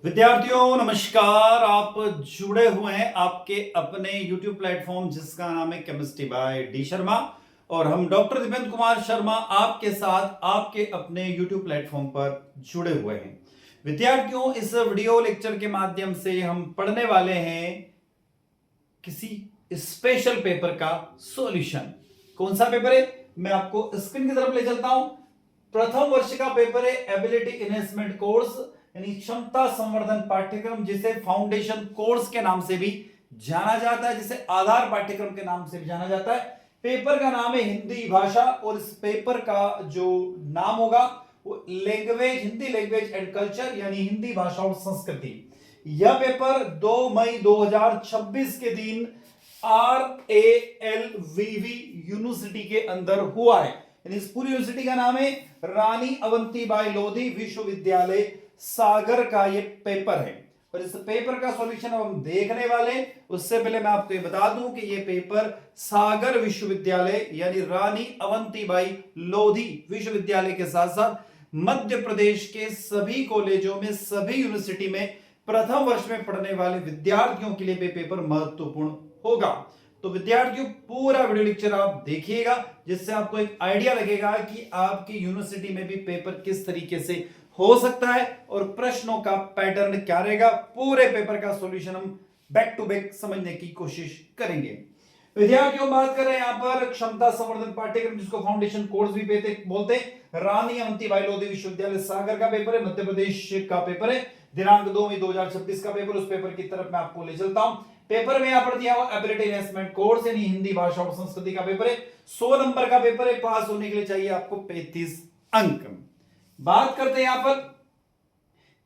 विद्यार्थियों नमस्कार। आप जुड़े हुए हैं आपके अपने YouTube प्लेटफॉर्म जिसका नाम है केमिस्ट्री बाय डी शर्मा और हम डॉक्टर दिपेंद्र कुमार शर्मा आपके साथ आपके अपने YouTube प्लेटफॉर्म पर जुड़े हुए हैं। विद्यार्थियों इस वीडियो लेक्चर के माध्यम से हम पढ़ने वाले हैं किसी स्पेशल पेपर का सॉल्यूशन। कौन सा पेपर है मैं आपको स्क्रीन की तरफ ले चलता हूं। प्रथम वर्ष का पेपर है एबिलिटी एनहेंसमेंट कोर्स यानी क्षमता संवर्धन पाठ्यक्रम, जिसे फाउंडेशन कोर्स के नाम से भी जाना जाता है, जिसे आधार पाठ्यक्रम के नाम से भी जाना जाता है। पेपर का नाम है हिंदी भाषा और इस पेपर का जो नाम होगा वो language, Hindi language and culture यानी हिंदी भाषा और संस्कृति। यह पेपर 2 मई 2026 के दिन RALVV यूनिवर्सिटी के अंदर हुआ है। इस पूरी यूनिवर्सिटी का नाम है रानी अवंतीबाई लोधी विश्वविद्यालय सागर का ये पेपर है और इस पेपर का सॉल्यूशन हम देखने वाले। उससे पहले मैं आपको ये बता दूं कि ये पेपर सागर विश्वविद्यालय यानी रानी अवंतीबाई लोधी विश्वविद्यालय के साथ साथ मध्य प्रदेश के सभी कॉलेजों में, सभी यूनिवर्सिटी में प्रथम वर्ष में पढ़ने वाले विद्यार्थियों के लिए भी पेपर महत्वपूर्ण होगा। तो विद्यार्थियों पूरा वीडियो लेक्चर आप देखिएगा जिससे आपको एक आइडिया लगेगा कि आपकी यूनिवर्सिटी में भी पेपर किस तरीके से हो सकता है और प्रश्नों का पैटर्न क्या रहेगा। पूरे पेपर का सॉल्यूशन हम बैक टू बैक समझने की कोशिश करेंगे। विद्यार्थियों बात कर रहे हैं यहां पर क्षमता संवर्धन पाठ्यक्रम, जिसको फाउंडेशन कोर्स भी बोलते हैं। रानी अवंतीबाई लोधी विश्वविद्यालय सागर का पेपर है, मध्य प्रदेश का पेपर है। दिनांक 2 मई 2026 का पेपर, उस पेपर की तरफ मैं आपको ले चलता हूं। पेपर में यहां पर दिया हुआ एबिलिटी एनहेंसमेंट कोर्स यानी हिंदी भाषा और संस्कृति का पेपर है। 100 नंबर का पेपर है। पास होने के लिए चाहिए आपको 35 अंक। बात करते हैं यहां पर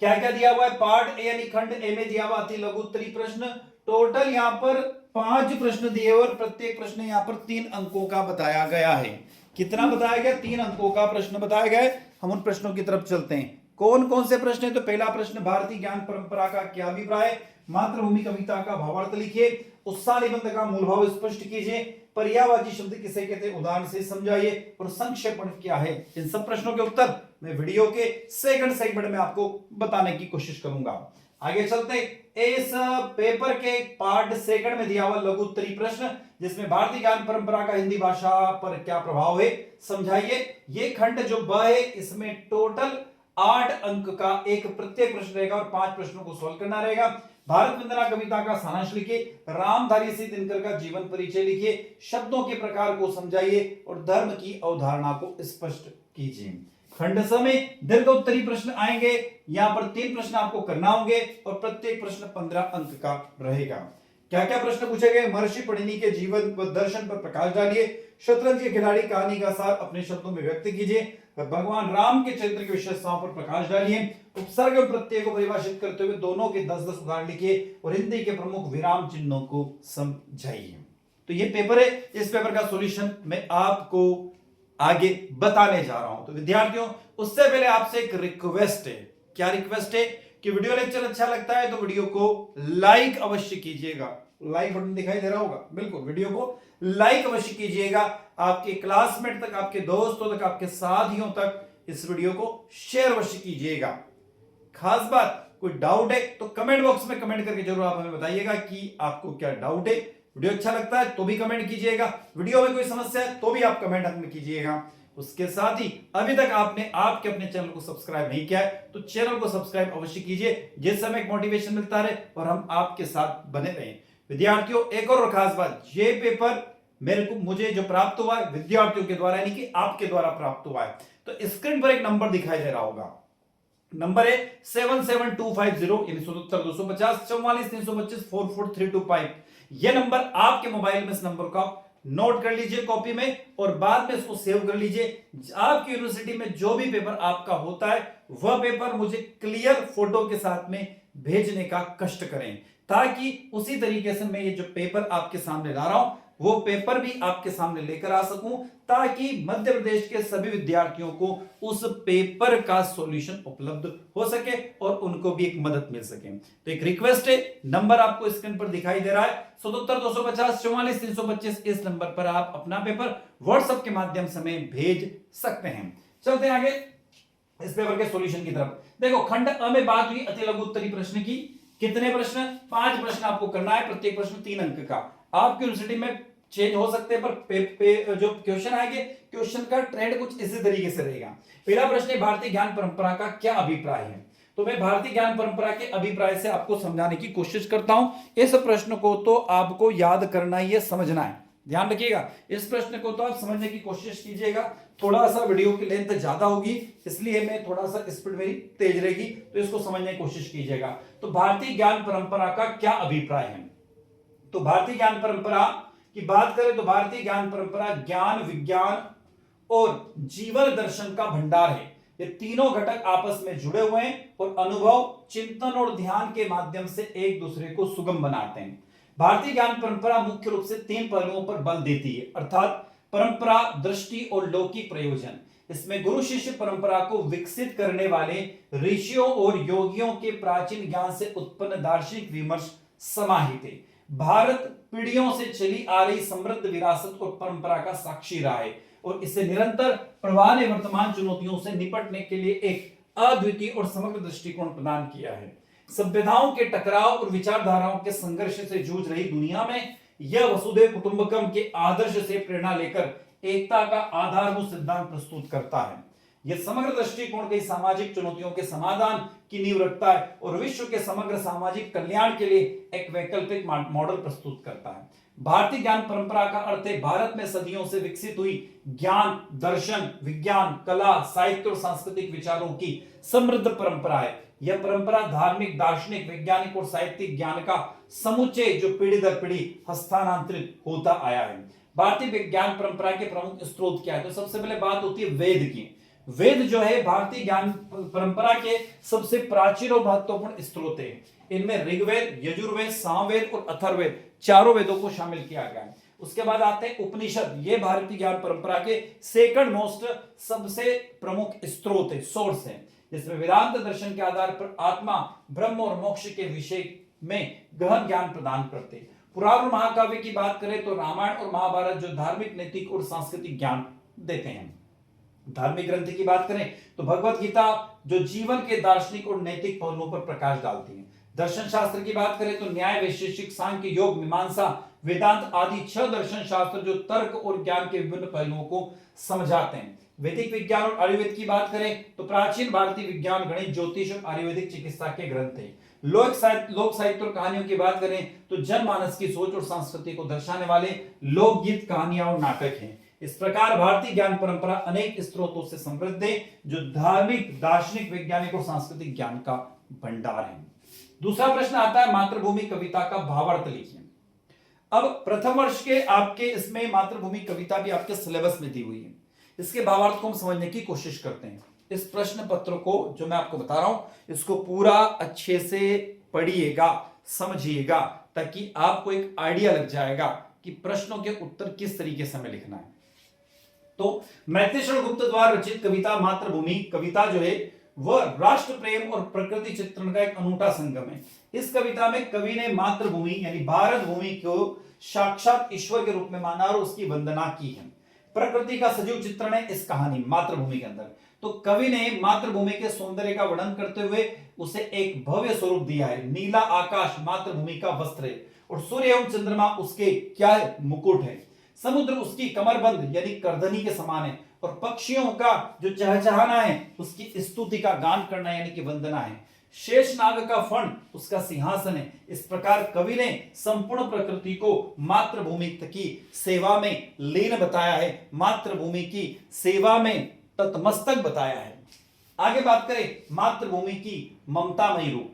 क्या क्या दिया हुआ है। पार्ट ए यानी खंड ए में दिया हुआ अति लघु उत्तरीय प्रश्न। टोटल यहां पर 5 प्रश्न दिए और प्रत्येक प्रश्न यहां पर 3 अंकों का बताया गया है। कितना बताया गया? 3 अंकों का प्रश्न बताया गया है। हम उन प्रश्नों की तरफ चलते हैं। कौन कौन से प्रश्न है? तो पहला प्रश्न, भारतीय ज्ञान परंपरा का क्या अभिप्राय है? मातृभूमि कविता का भावार्थ लिखिए। उत्साह निबंध का मूल भाव स्पष्ट कीजिए। पर्यायवाची शब्द किसे कहते हैं? उदाहरण से समझाइए। और संक्षेपण क्या है? इन सब प्रश्नों के उत्तर मैं वीडियो के सेकंड सेगमेंट में आपको बताने की कोशिश करूंगा। आगे चलते। इस पेपर के पार्ट सेकंड में दिया हुआ लघु उत्तरीय प्रश्न, जिसमें भारतीय ज्ञान परंपरा का हिंदी भाषा पर क्या प्रभाव है समझाइए। ये खंड जो ब है इसमें टोटल 8 अंक का एक प्रत्येक प्रश्न रहेगा और 5 प्रश्नों को सोल्व करना रहेगा। भारत वंदना कविता का सारांश लिखिए। रामधारी सिंह दिनकर का जीवन परिचय लिखिए। शब्दों के प्रकार को समझाइए और धर्म की अवधारणा को स्पष्ट कीजिए। खंड स में दीर्घ उत्तरीय प्रश्न आएंगे। यहां पर 3 प्रश्न आपको करना होंगे और प्रत्येक प्रश्न 15 अंक का रहेगा। क्या क्या प्रश्न पूछे गए? महर्षि पणिनि के जीवन व दर्शन पर प्रकाश डालिए। शतरंज के खिलाड़ी कहानी का सार अपने शब्दों में व्यक्त कीजिए। भगवान राम के चरित्र की विशेषताओं पर प्रकाश डालिए। उपसर्ग और प्रत्यय को परिभाषित करते हुए दोनों के 10-10 उदाहरण लिखिए और हिंदी के प्रमुख विराम चिन्हों को समझाइए। तो ये पेपर है। इस पेपर का सॉल्यूशन मैं आपको आगे बताने जा रहा हूं। तो विद्यार्थियों उससे पहले आपसे एक रिक्वेस्ट है। क्या रिक्वेस्ट है? कि वीडियो लेक्चर अच्छा लगता है तो वीडियो को लाइक अवश्य कीजिएगा। लाइक बटन दिखाई दे रहा होगा, बिल्कुल वीडियो को लाइक अवश्य कीजिएगा। आपके क्लासमेट तक, आपके दोस्तों तक, आपके साथियों तक इस वीडियो को शेयर अवश्य कीजिएगा। खास बात, कोई डाउट है तो कमेंट बॉक्स में कमेंट करके जरूर आप हमें बताइएगा कि आपको क्या डाउट है। वीडियो अच्छा लगता है तो भी कमेंट कीजिएगा। वीडियो में कोई समस्या है तो भी आप कमेंट हमें कीजिएगा। उसके साथ ही अभी तक आपने आपके अपने चैनल को सब्सक्राइब नहीं किया है तो चैनल को सब्सक्राइब अवश्य कीजिए, जिससे हमें एक मोटिवेशन मिलता रहे और हम आपके साथ बने रहें। विद्यार्थियों एक और खास बात, ये पेपर मुझे जो प्राप्त हुआ है विद्यार्थियों के द्वारा यानी कि आपके द्वारा प्राप्त हुआ है। तो स्क्रीन पर एक नंबर दिखाई दे रहा होगा। नंबर है 77250 यानी 77 250 44 325 44325। यह नंबर आपके मोबाइल में, इस नंबर को आप नोट कर लीजिए कॉपी में और बाद में इसको सेव कर लीजिए। आपकी यूनिवर्सिटी में जो भी पेपर आपका होता है वह पेपर मुझे क्लियर फोटो के साथ में भेजने का कष्ट करें, ताकि उसी तरीके से मैं ये जो पेपर आपके सामने ला रहा हूं वो पेपर भी आपके सामने लेकर आ सकूं, ताकि मध्य प्रदेश के सभी विद्यार्थियों को उस पेपर का सॉल्यूशन उपलब्ध हो सके और उनको भी एक मदद मिल सके। तो एक रिक्वेस्ट है, नंबर आपको स्क्रीन पर दिखाई दे रहा है 77 250 44 325। इस नंबर पर आप अपना पेपर व्हाट्सएप के माध्यम से हमें भेज सकते हैं। चलते हैं आगे। इस पेपर के सॉल्यूशन की तरफ देखो। खंड अ में बात हुई अति लघु उत्तरीय प्रश्न की। कितने प्रश्न? 5 प्रश्न आपको करना है, प्रत्येक प्रश्न 3 अंक का। आपकी यूनिवर्सिटी में चेंज हो सकते हैं, पर जो क्वेश्चन आएंगे, क्वेश्चन का ट्रेंड कुछ इसी तरीके से रहेगा। पहला प्रश्न है, भारतीय ज्ञान परंपरा का क्या अभिप्राय है? तो मैं भारतीय ज्ञान परंपरा के अभिप्राय से आपको समझाने की कोशिश करता हूं। इस प्रश्न को तो आपको याद करना ही है, समझना है, ध्यान रखिएगा। इस प्रश्न को तो आप समझने की कोशिश कीजिएगा। थोड़ा सा वीडियो की लेंथ ज्यादा होगी, इसलिए मैं थोड़ा सा स्पीड मेरी तेज रहेगी, तो इसको समझने की कोशिश कीजिएगा। तो भारतीय ज्ञान परंपरा का क्या अभिप्राय है? तो भारतीय ज्ञान परंपरा की बात करें तो भारतीय ज्ञान परंपरा ज्ञान, विज्ञान और जीवन दर्शन का भंडार है। ये तीनों घटक आपस में जुड़े हुए हैं और अनुभव, चिंतन और ध्यान के माध्यम से एक दूसरे को सुगम बनाते हैं। भारतीय ज्ञान परंपरा मुख्य रूप से 3 पहलुओं पर बल देती है, अर्थात परंपरा, दृष्टि और लौकिक प्रयोजन। इसमें गुरु शिष्य परंपरा को विकसित करने वाले ऋषियों और योगियों के प्राचीन ज्ञान से उत्पन्न दार्शनिक विमर्श समाहित है। भारत पीढ़ियों से चली आ रही समृद्ध विरासत और परंपरा का साक्षी रहा है और इसे निरंतर प्रवाह ने वर्तमान चुनौतियों से निपटने के लिए एक अद्वितीय और समग्र दृष्टिकोण प्रदान किया है। सभ्यताओं के टकराव और विचारधाराओं के संघर्ष से जूझ रही दुनिया में यह वसुधैव कुटुंबकम के आदर्श से प्रेरणा लेकर एकता का आधारभूत सिद्धांत प्रस्तुत करता है। यह समग्र दृष्टिकोण कई सामाजिक चुनौतियों के समाधान की नींव रखता है और विश्व के समग्र सामाजिक कल्याण के लिए एक वैकल्पिक मॉडल प्रस्तुत करता है। भारतीय ज्ञान परंपरा का अर्थ है भारत में सदियों से विकसित हुई ज्ञान, दर्शन, विज्ञान, कला, साहित्य और सांस्कृतिक विचारों की समृद्ध परंपरा है। यह परंपरा धार्मिक, दार्शनिक, वैज्ञानिक और साहित्यिक ज्ञान का समुच्चय जो पीढ़ी दर पीढ़ी हस्तांतरित होता आया है। भारतीय ज्ञान परंपरा के प्रमुख स्रोत क्या है? तो सबसे पहले बात होती है वेद की। वेद जो है भारतीय ज्ञान परंपरा के सबसे प्राचीन और महत्वपूर्ण स्रोत है। इनमें ऋग्वेद, यजुर्वेद, सामवेद और अथर्ववेद चारों वेदों को शामिल किया गया है। उसके बाद आते हैं उपनिषद। ये भारतीय ज्ञान परंपरा के सेकंड मोस्ट सबसे प्रमुख स्रोत है, सोर्स है, जिसमें वेदांत दर्शन के आधार पर आत्मा, ब्रह्म और मोक्ष के विषय में गहन ज्ञान प्रदान करते हैं। पुराण और महाकाव्य की बात करें तो रामायण और महाभारत जो धार्मिक, नैतिक और सांस्कृतिक ज्ञान देते हैं। धार्मिक ग्रंथ की बात करें तो भगवत गीता जो जीवन के दार्शनिक और नैतिक पहलुओं पर प्रकाश डालती है। दर्शन शास्त्र की बात करें तो न्याय, वैशेषिक, सांख्य, योग, मीमांसा, वेदांत आदि 6 दर्शन शास्त्र जो तर्क और ज्ञान के विभिन्न पहलुओं को समझाते हैं। वैदिक विज्ञान और आयुर्वेद की बात करें तो प्राचीन भारतीय विज्ञान, गणित, ज्योतिष और आयुर्वेदिक चिकित्सा के ग्रंथ हैं। लोक साहित्य और कहानियों की बात करें तो जनमानस की सोच और संस्कृति को दर्शाने वाले लोकगीत, कहानियां और नाटक हैं। इस प्रकार भारतीय ज्ञान परंपरा अनेक स्रोतों से समृद्ध है जो धार्मिक, दार्शनिक, वैज्ञानिक और सांस्कृतिक ज्ञान का भंडार है। दूसरा प्रश्न आता है मातृभूमि कविता का भावार्थ लिखिए। अब प्रथम वर्ष के आपके इसमें मातृभूमि कविता भी आपके सिलेबस में दी हुई है। इसके भावार्थ को हम समझने की कोशिश करते हैं। इस प्रश्न पत्र को जो मैं आपको बता रहा हूं इसको पूरा अच्छे से पढ़िएगा, समझिएगा, ताकि आपको एक आइडिया लग जाएगा कि प्रश्नों के उत्तर किस तरीके से हमें लिखना है। तो मैत्रेय गुप्त द्वारा रचित कविता मातृभूमि कविता जो है वह राष्ट्र प्रेम और प्रकृति चित्रण का एक अनूठा संगम है। इस कविता में कवि ने मातृभूमि यानी भारत भूमि को साक्षात ईश्वर के रूप में माना और उसकी वंदना की है। प्रकृति का सजीव चित्रण है इस कहानी मातृभूमि के अंदर। तो कवि ने मातृभूमि के सौंदर्य का वर्णन करते हुए उसे एक भव्य स्वरूप दिया है। नीला आकाश मातृभूमि का वस्त्र है और सूर्य एवं चंद्रमा उसके क्या है? मुकुट है। समुद्र उसकी कमरबंद यानी करधनी के समान है और पक्षियों का जो चहचहाना है उसकी स्तुति का गान करना यानी कि वंदना है। शेषनाग का फण उसका सिंहासन है। इस प्रकार कवि ने संपूर्ण प्रकृति को मातृभूमि की सेवा में लीन बताया है, मातृभूमि की सेवा में तत्मस्तक बताया है। आगे बात करें मातृभूमि की ममतामयी रूप,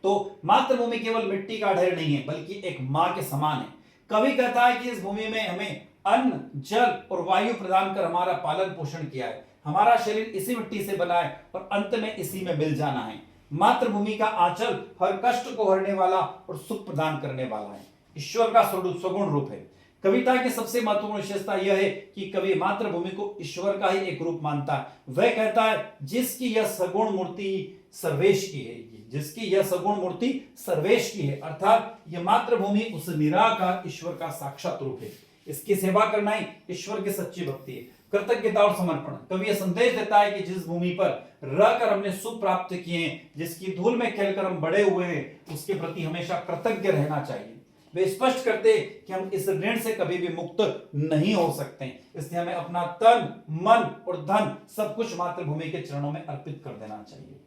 तो मातृभूमि केवल मिट्टी का ढेर नहीं है बल्कि एक मां के समान है। कवि कहता है कि इस भूमि में हमें अन्न, जल और वायु प्रदान कर हमारा पालन पोषण किया है। हमारा शरीर इसी मिट्टी से बना है और अंत में इसी में मिल जाना है। मातृभूमि का आंचल हर कष्ट को हरने वाला और सुख प्रदान करने वाला है। ईश्वर का सगुण रूप है। कविता की सबसे महत्वपूर्ण विशेषता यह है कि कवि मातृभूमि को ईश्वर का ही एक रूप मानता है। वह कहता है जिसकी यह सगुण मूर्ति सर्वेश की है, जिसकी यह सगुण मूर्ति सर्वेश की है, अर्थात यह मातृभूमि उस निराकार ईश्वर का साक्षात रूप है। इसकी सेवा करना ही ईश्वर की सच्ची भक्ति है। कृतज्ञता और समर्पण। कवि यह संदेश देता है कि जिस भूमि पर रहकर हमने सुख प्राप्त किए हैं, जिसकी धूल में खेलकर हम बड़े हुए हैं, उसके प्रति हमेशा कृतज्ञ रहना चाहिए। वे स्पष्ट करते कि हम इस ऋण से कभी भी मुक्त नहीं हो सकते, इसलिए हमें अपना तन, मन और धन सब कुछ मातृभूमि के चरणों में अर्पित कर देना चाहिए।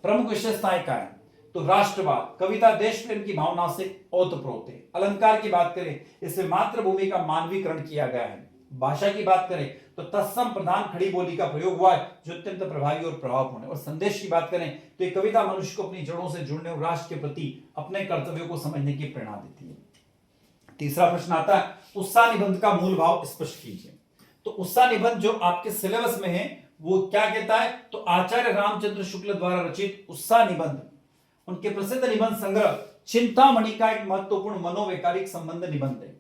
प्रमुख विशेषताएं क्या है? तो राष्ट्रवाद, कविता देश प्रेम की भावना से ओतप्रोत है। अलंकार की बात करें, इसमें मातृभूमि का मानवीकरण किया गया है। भाषा की बात करें तो तत्सम प्रधान खड़ी बोली का प्रयोग हुआ है, जो अत्यंत प्रभावी और प्रभावपूर्ण है। और संदेश की बात करें तो ये कविता मनुष्य को अपनी जड़ों से जुड़ने और राष्ट्र के प्रति अपने कर्तव्यों को समझने की प्रेरणा देती है। तीसरा प्रश्न आता है, उत्साह निबंध का मूल भाव स्पष्ट कीजिए। तो उत्साह निबंध जो आपके सिलेबस में है वो क्या कहता है? तो आचार्य रामचंद्र शुक्ल द्वारा रचित उत्साह निबंध, उनके प्रसिद्ध निबंध संग्रह चिंतामणि का एक महत्वपूर्ण मनोवैचारिक संबंध निबंध है।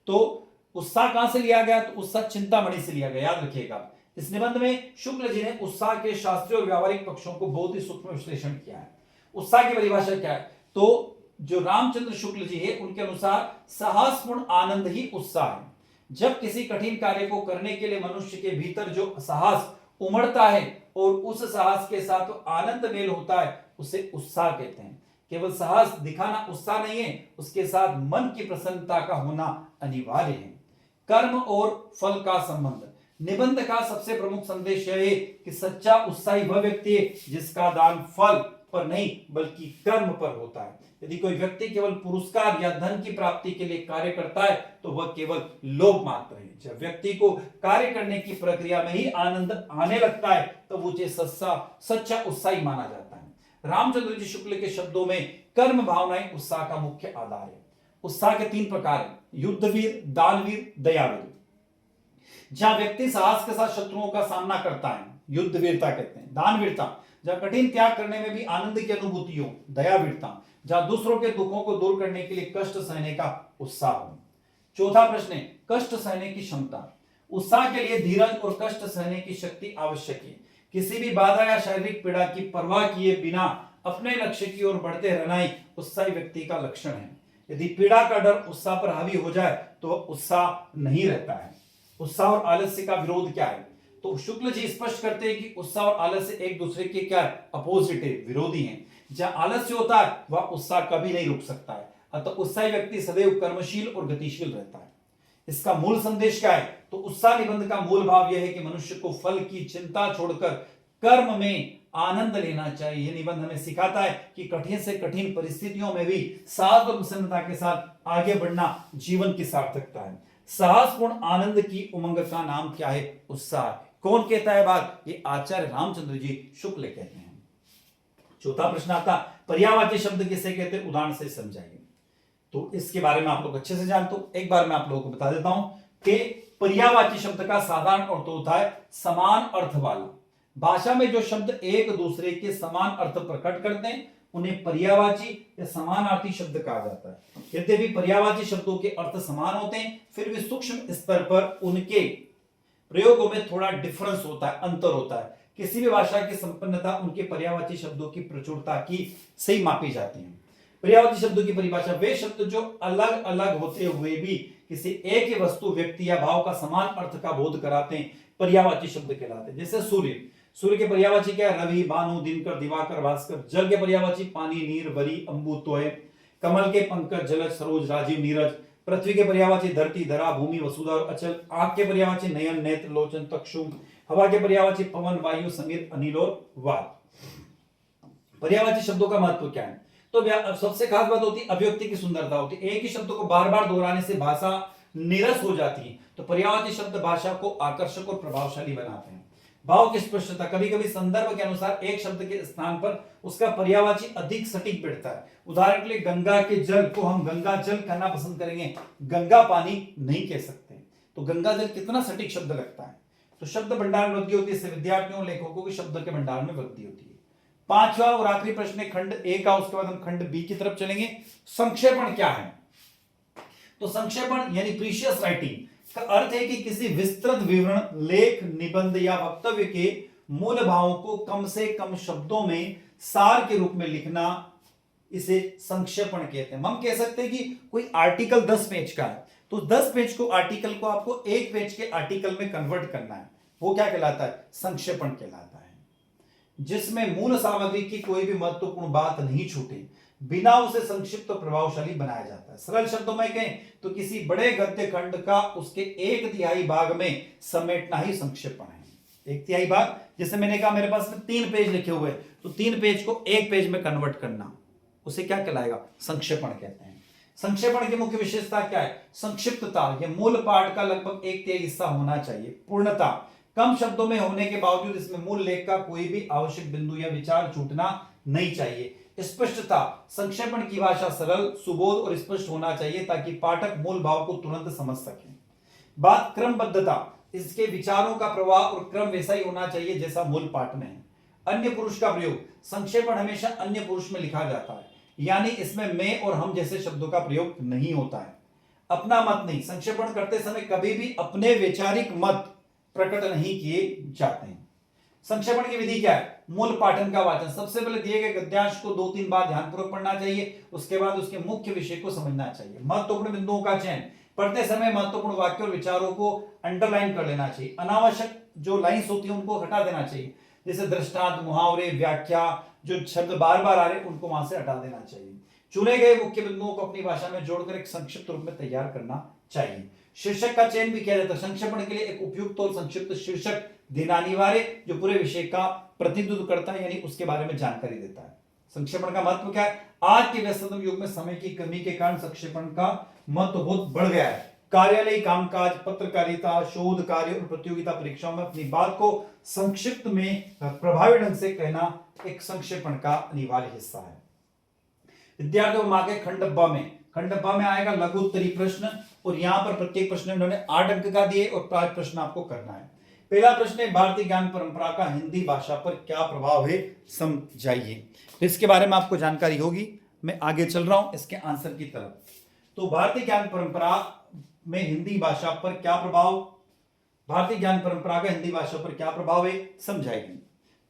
तो उत्साह कहां से लिया गया? तो उत्साह चिंतामणि से लिया गया, याद रखिएगा। इस निबंध में शुक्ल जी ने उत्साह के शास्त्रीय और व्यावहारिक पक्षों को बहुत ही सूक्ष्म विश्लेषण किया है। उत्साह की परिभाषा क्या है? तो जो रामचंद्र शुक्ल जी है उनके अनुसार साहसपूर्ण आनंद ही उत्साह है। जब किसी कठिन कार्य को करने के लिए मनुष्य के भीतर जो साहस उमड़ता है और उस साहस के साथ आनंद मेल होता है, उसे उत्साह कहते हैं। केवल साहस दिखाना उत्साह नहीं है, उसके साथ मन की प्रसन्नता का होना अनिवार्य है। कर्म और फल का संबंध, निबंध का सबसे प्रमुख संदेश यह है कि सच्चा उत्साही वह व्यक्ति है जिसका दान फल पर नहीं बल्कि कर्म पर होता है। यदि कोई व्यक्ति केवल पुरस्कार या धन की प्राप्ति के लिए कार्य करता है तो वह केवल लोभ मात्र है। जब व्यक्ति को कार्य करने की प्रक्रिया में ही आनंद आने लगता है तो वो सच्चा उत्साही माना जाता है। रामचंद्र जी शुक्ल के शब्दों में कर्म भावनाएं उत्साह का मुख्य आधार है। उत्साह के 3 प्रकार हैं, युद्धवीर, दानवीर, दयावीर। जहां व्यक्ति साहस के साथ शत्रुओं का सामना करता है, युद्ध वीरता कहते हैं। दानवीरता, जहां कठिन त्याग करने में भी आनंद की अनुभूति हो, दयावीरता। जहां दूसरों के दुखों को दूर करने के लिए कष्ट सहने का उत्साह हो। चौथा प्रश्न है, कष्ट सहने की क्षमता। उत्साह के लिए धीरज और कष्ट सहने की शक्ति आवश्यक है। किसी भी बाधा या शारीरिक पीड़ा की परवाह किए बिना अपने लक्ष्य की ओर बढ़ते रहना ही उत्साही व्यक्ति का लक्षण है। यदि पीड़ा का डर उत्साह पर हावी हो जाए तो उत्साह नहीं रहता है। उत्साह और आलस्य का विरोध क्या है? तो शुक्ल जी स्पष्ट करते हैं कि उत्साह और आलस्य एक दूसरे के क्या है? अपोजिट है, विरोधी हैं। जहां आलस्य होता है वह उत्साह कभी नहीं रुक सकता है, अतः उत्साही व्यक्ति सदैव कर्मशील और गतिशील रहता है। इसका मूल संदेश क्या है? तो उत्साह निबंध का मूल भाव यह है कि मनुष्य को फल की चिंता छोड़कर कर्म में आनंद लेना चाहिए। यह निबंध हमें सिखाता है कि कठिन से कठिन परिस्थितियों में भी साहस और प्रसन्नता के साथ आगे बढ़ना जीवन की सार्थकता है। साहसपूर्ण आनंद की उमंग का नाम क्या है? उत्साह। कौन कहता है बात? ये आचार्य रामचंद्र जी शुक्ल कहते हैं। चौथा प्रश्न आता, पर्यायवाची शब्द किसे कहते हैं? उदाहरण से समझाइए। तो इसके बारे में आप लोग अच्छे से जानते हो, एक बार मैं आप लोगों को बता देता हूं कि पर्यायवाची शब्द का साधारण अर्थ होता है समान अर्थ वाला। भाषा में जो शब्द एक दूसरे के समान अर्थ प्रकट करते हैं उन्हें पर्यायवाची या समानार्थी शब्द कहा जाता है। यद्यपि पर्यायवाची शब्दों के अर्थ समान होते हैं, फिर भी सूक्ष्म स्तर पर उनके प्रयोगों में थोड़ा डिफरेंस होता है, अंतर होता है। किसी भी भाषा की संपन्नता उनके पर्यायवाची शब्दों की प्रचुरता की सही मापी जाती है। पर्यायवाची शब्दों की परिभाषा, वे शब्द जो अलग अलग होते हुए भी किसी एक ही वस्तु, व्यक्ति या भाव का समान अर्थ का बोध कराते हैं, पर्यायवाची शब्द कहलाते हैं। जैसे सूर्य, सूर्य के पर्यायवाची क्या है? रवि, भानु, दिनकर, दिवाकर, भास्कर। जल के पर्यायवाची पानी, नीर, बरी, अम्बु, तोय। कमल के पंकज, जलज, सरोज, राजीव, नीरज। पृथ्वी के पर्यायवाची धरती, धरा, भूमि, वसुधा और अचल। आंख के पर्यायवाची नयन, नेत्र, लोचन, चक्षु। हवा के पर्यायवाची पवन, वायु, समीर, अनिल और वायु। पर्यायवाची शब्दों का महत्व क्या है? तो सबसे खास बात होती है अभिव्यक्ति की सुंदरता होती है। एक ही शब्द को बार बार दोहराने से भाषा नीरस हो जाती है, तो पर्यायवाची शब्द भाषा को आकर्षक और प्रभावशाली बनाते हैं। भाव की स्पष्टता, कभी कभी संदर्भ के अनुसार एक शब्द के स्थान पर उसका पर्यायवाची अधिक सटीक बैठता है। उदाहरण के लिए गंगा के जल को हम गंगा जल कहना पसंद करेंगे, गंगा पानी नहीं कह सकते। तो गंगा जल कितना सटीक शब्द लगता है। तो शब्द भंडार में वृद्धि होती है, इससे विद्यार्थियों लेखकों के शब्द के भंडार में वृद्धि होती है। पांचवा और आखिरी प्रश्न है खंड ए का, उसके बाद हम खंड बी की तरफ चलेंगे। संक्षेपण क्या है? तो संक्षेपण यानी प्रीशियस राइटिंग का अर्थ है कि किसी विस्तृत विवरण, लेख, निबंध या वक्तव्य के मूल भावों को कम से कम शब्दों में सार के रूप में लिखना, इसे संक्षेपण कहते हैं। हम कह सकते हैं कि कोई आर्टिकल 10 पेज का है तो 10 पेज को आर्टिकल को आपको 1 पेज के आर्टिकल में कन्वर्ट करना है। वो क्या कहलाता है? संक्षेपण कहलाता है, जिसमें मूल सामग्री की कोई भी महत्वपूर्ण बात नहीं छूटे, बिना उसे संक्षिप्त और प्रभावशाली बनाया जाता है। सरल शब्दों में कहें तो किसी बड़े गद्य खंड का उसके 1/3 भाग में समेटना ही संक्षेपण है। 1/3 भाग, जैसे मैंने कहा मेरे पास में 3 पेज लिखे हुए, तो 3 पेज को 1 पेज में कन्वर्ट करना, उसे क्या कहलाएगा? संक्षेपण कहते हैं। संक्षेपण की मुख्य विशेषता क्या है? संक्षिप्तता। यह मूल पाठ का लगभग 1/3 हिस्सा होना चाहिए। पूर्णता, कम शब्दों में होने के बावजूद इसमें मूल लेख का कोई भी आवश्यक बिंदु या विचार छूटना नहीं चाहिए। स्पष्टता, संक्षेपण की भाषा सरल, सुबोध और स्पष्ट होना चाहिए ताकि पाठक मूल भाव को तुरंत समझ सके। बात क्रमबद्धता, इसके विचारों का प्रवाह और क्रम वैसा ही होना चाहिए जैसा मूल पाठ में है। अन्य पुरुष का प्रयोग, संक्षेपण हमेशा अन्य पुरुष में लिखा जाता है, यानी इसमें मैं और हम जैसे शब्दों का प्रयोग नहीं होता है। अपना मत नहीं, संक्षेपण करते समय कभी भी अपने वैचारिक मत प्रकट नहीं किए जाते हैं। संक्षेपण की विधि क्या है? मूल पाठन का वाचन, सबसे पहले दिए गए गद्यांश को 2-3 बार ध्यानपूर्वक पढ़ना चाहिए, उसके बाद उसके मुख्य विषय को समझना चाहिए। महत्वपूर्ण बिंदुओं का चयन, पढ़ते समय महत्वपूर्ण वाक्यों और विचारों को अंडरलाइन कर लेना चाहिए। अनावश्यक जो लाइंस होती है उनको हटा देना चाहिए, जैसे दृष्टांत, मुहावरे, व्याख्या, जो शब्द बार बार आ रहे उनको वहां से हटा देना चाहिए। चुने गए मुख्य बिंदुओं को अपनी भाषा में जोड़कर एक संक्षिप्त रूप में तैयार करना चाहिए। शीर्षक का चयन भी किया जाता है। संक्षेपण के लिए एक उपयुक्त और संक्षिप्त शीर्षक देना अनिवार्य, जो पूरे विषय का प्रतिनिधित्व करता है, यानी उसके बारे में जानकारी देता है। संक्षेपण का महत्व क्या है? आज के व्यस्ततम युग में समय की कमी के कारण संक्षेपण का महत्व बहुत बढ़ गया है। कार्यालय कामकाज, पत्रकारिता, शोध कार्य और प्रतियोगिता परीक्षाओं में अपनी बात को संक्षिप्त में प्रभावी ढंग से कहना एक संक्षेपण का अनिवार्य हिस्सा है। विद्यार्थियों को मांगे खंडब्बा में आएगा लघु उत्तरी प्रश्न, और यहां पर प्रत्येक प्रश्न में उन्होंने 8 अंक का दिए और 5 प्रश्न आपको करना है। पहला प्रश्न है, भारतीय ज्ञान परंपरा का हिंदी भाषा पर क्या प्रभाव है, समझाइए। तो इसके बारे में आपको जानकारी होगी, मैं आगे चल रहा हूं इसके आंसर की तरफ। तो भारतीय ज्ञान परंपरा में हिंदी भाषा पर क्या प्रभाव, भारतीय ज्ञान परंपरा का हिंदी भाषा पर क्या प्रभाव है, समझाइए।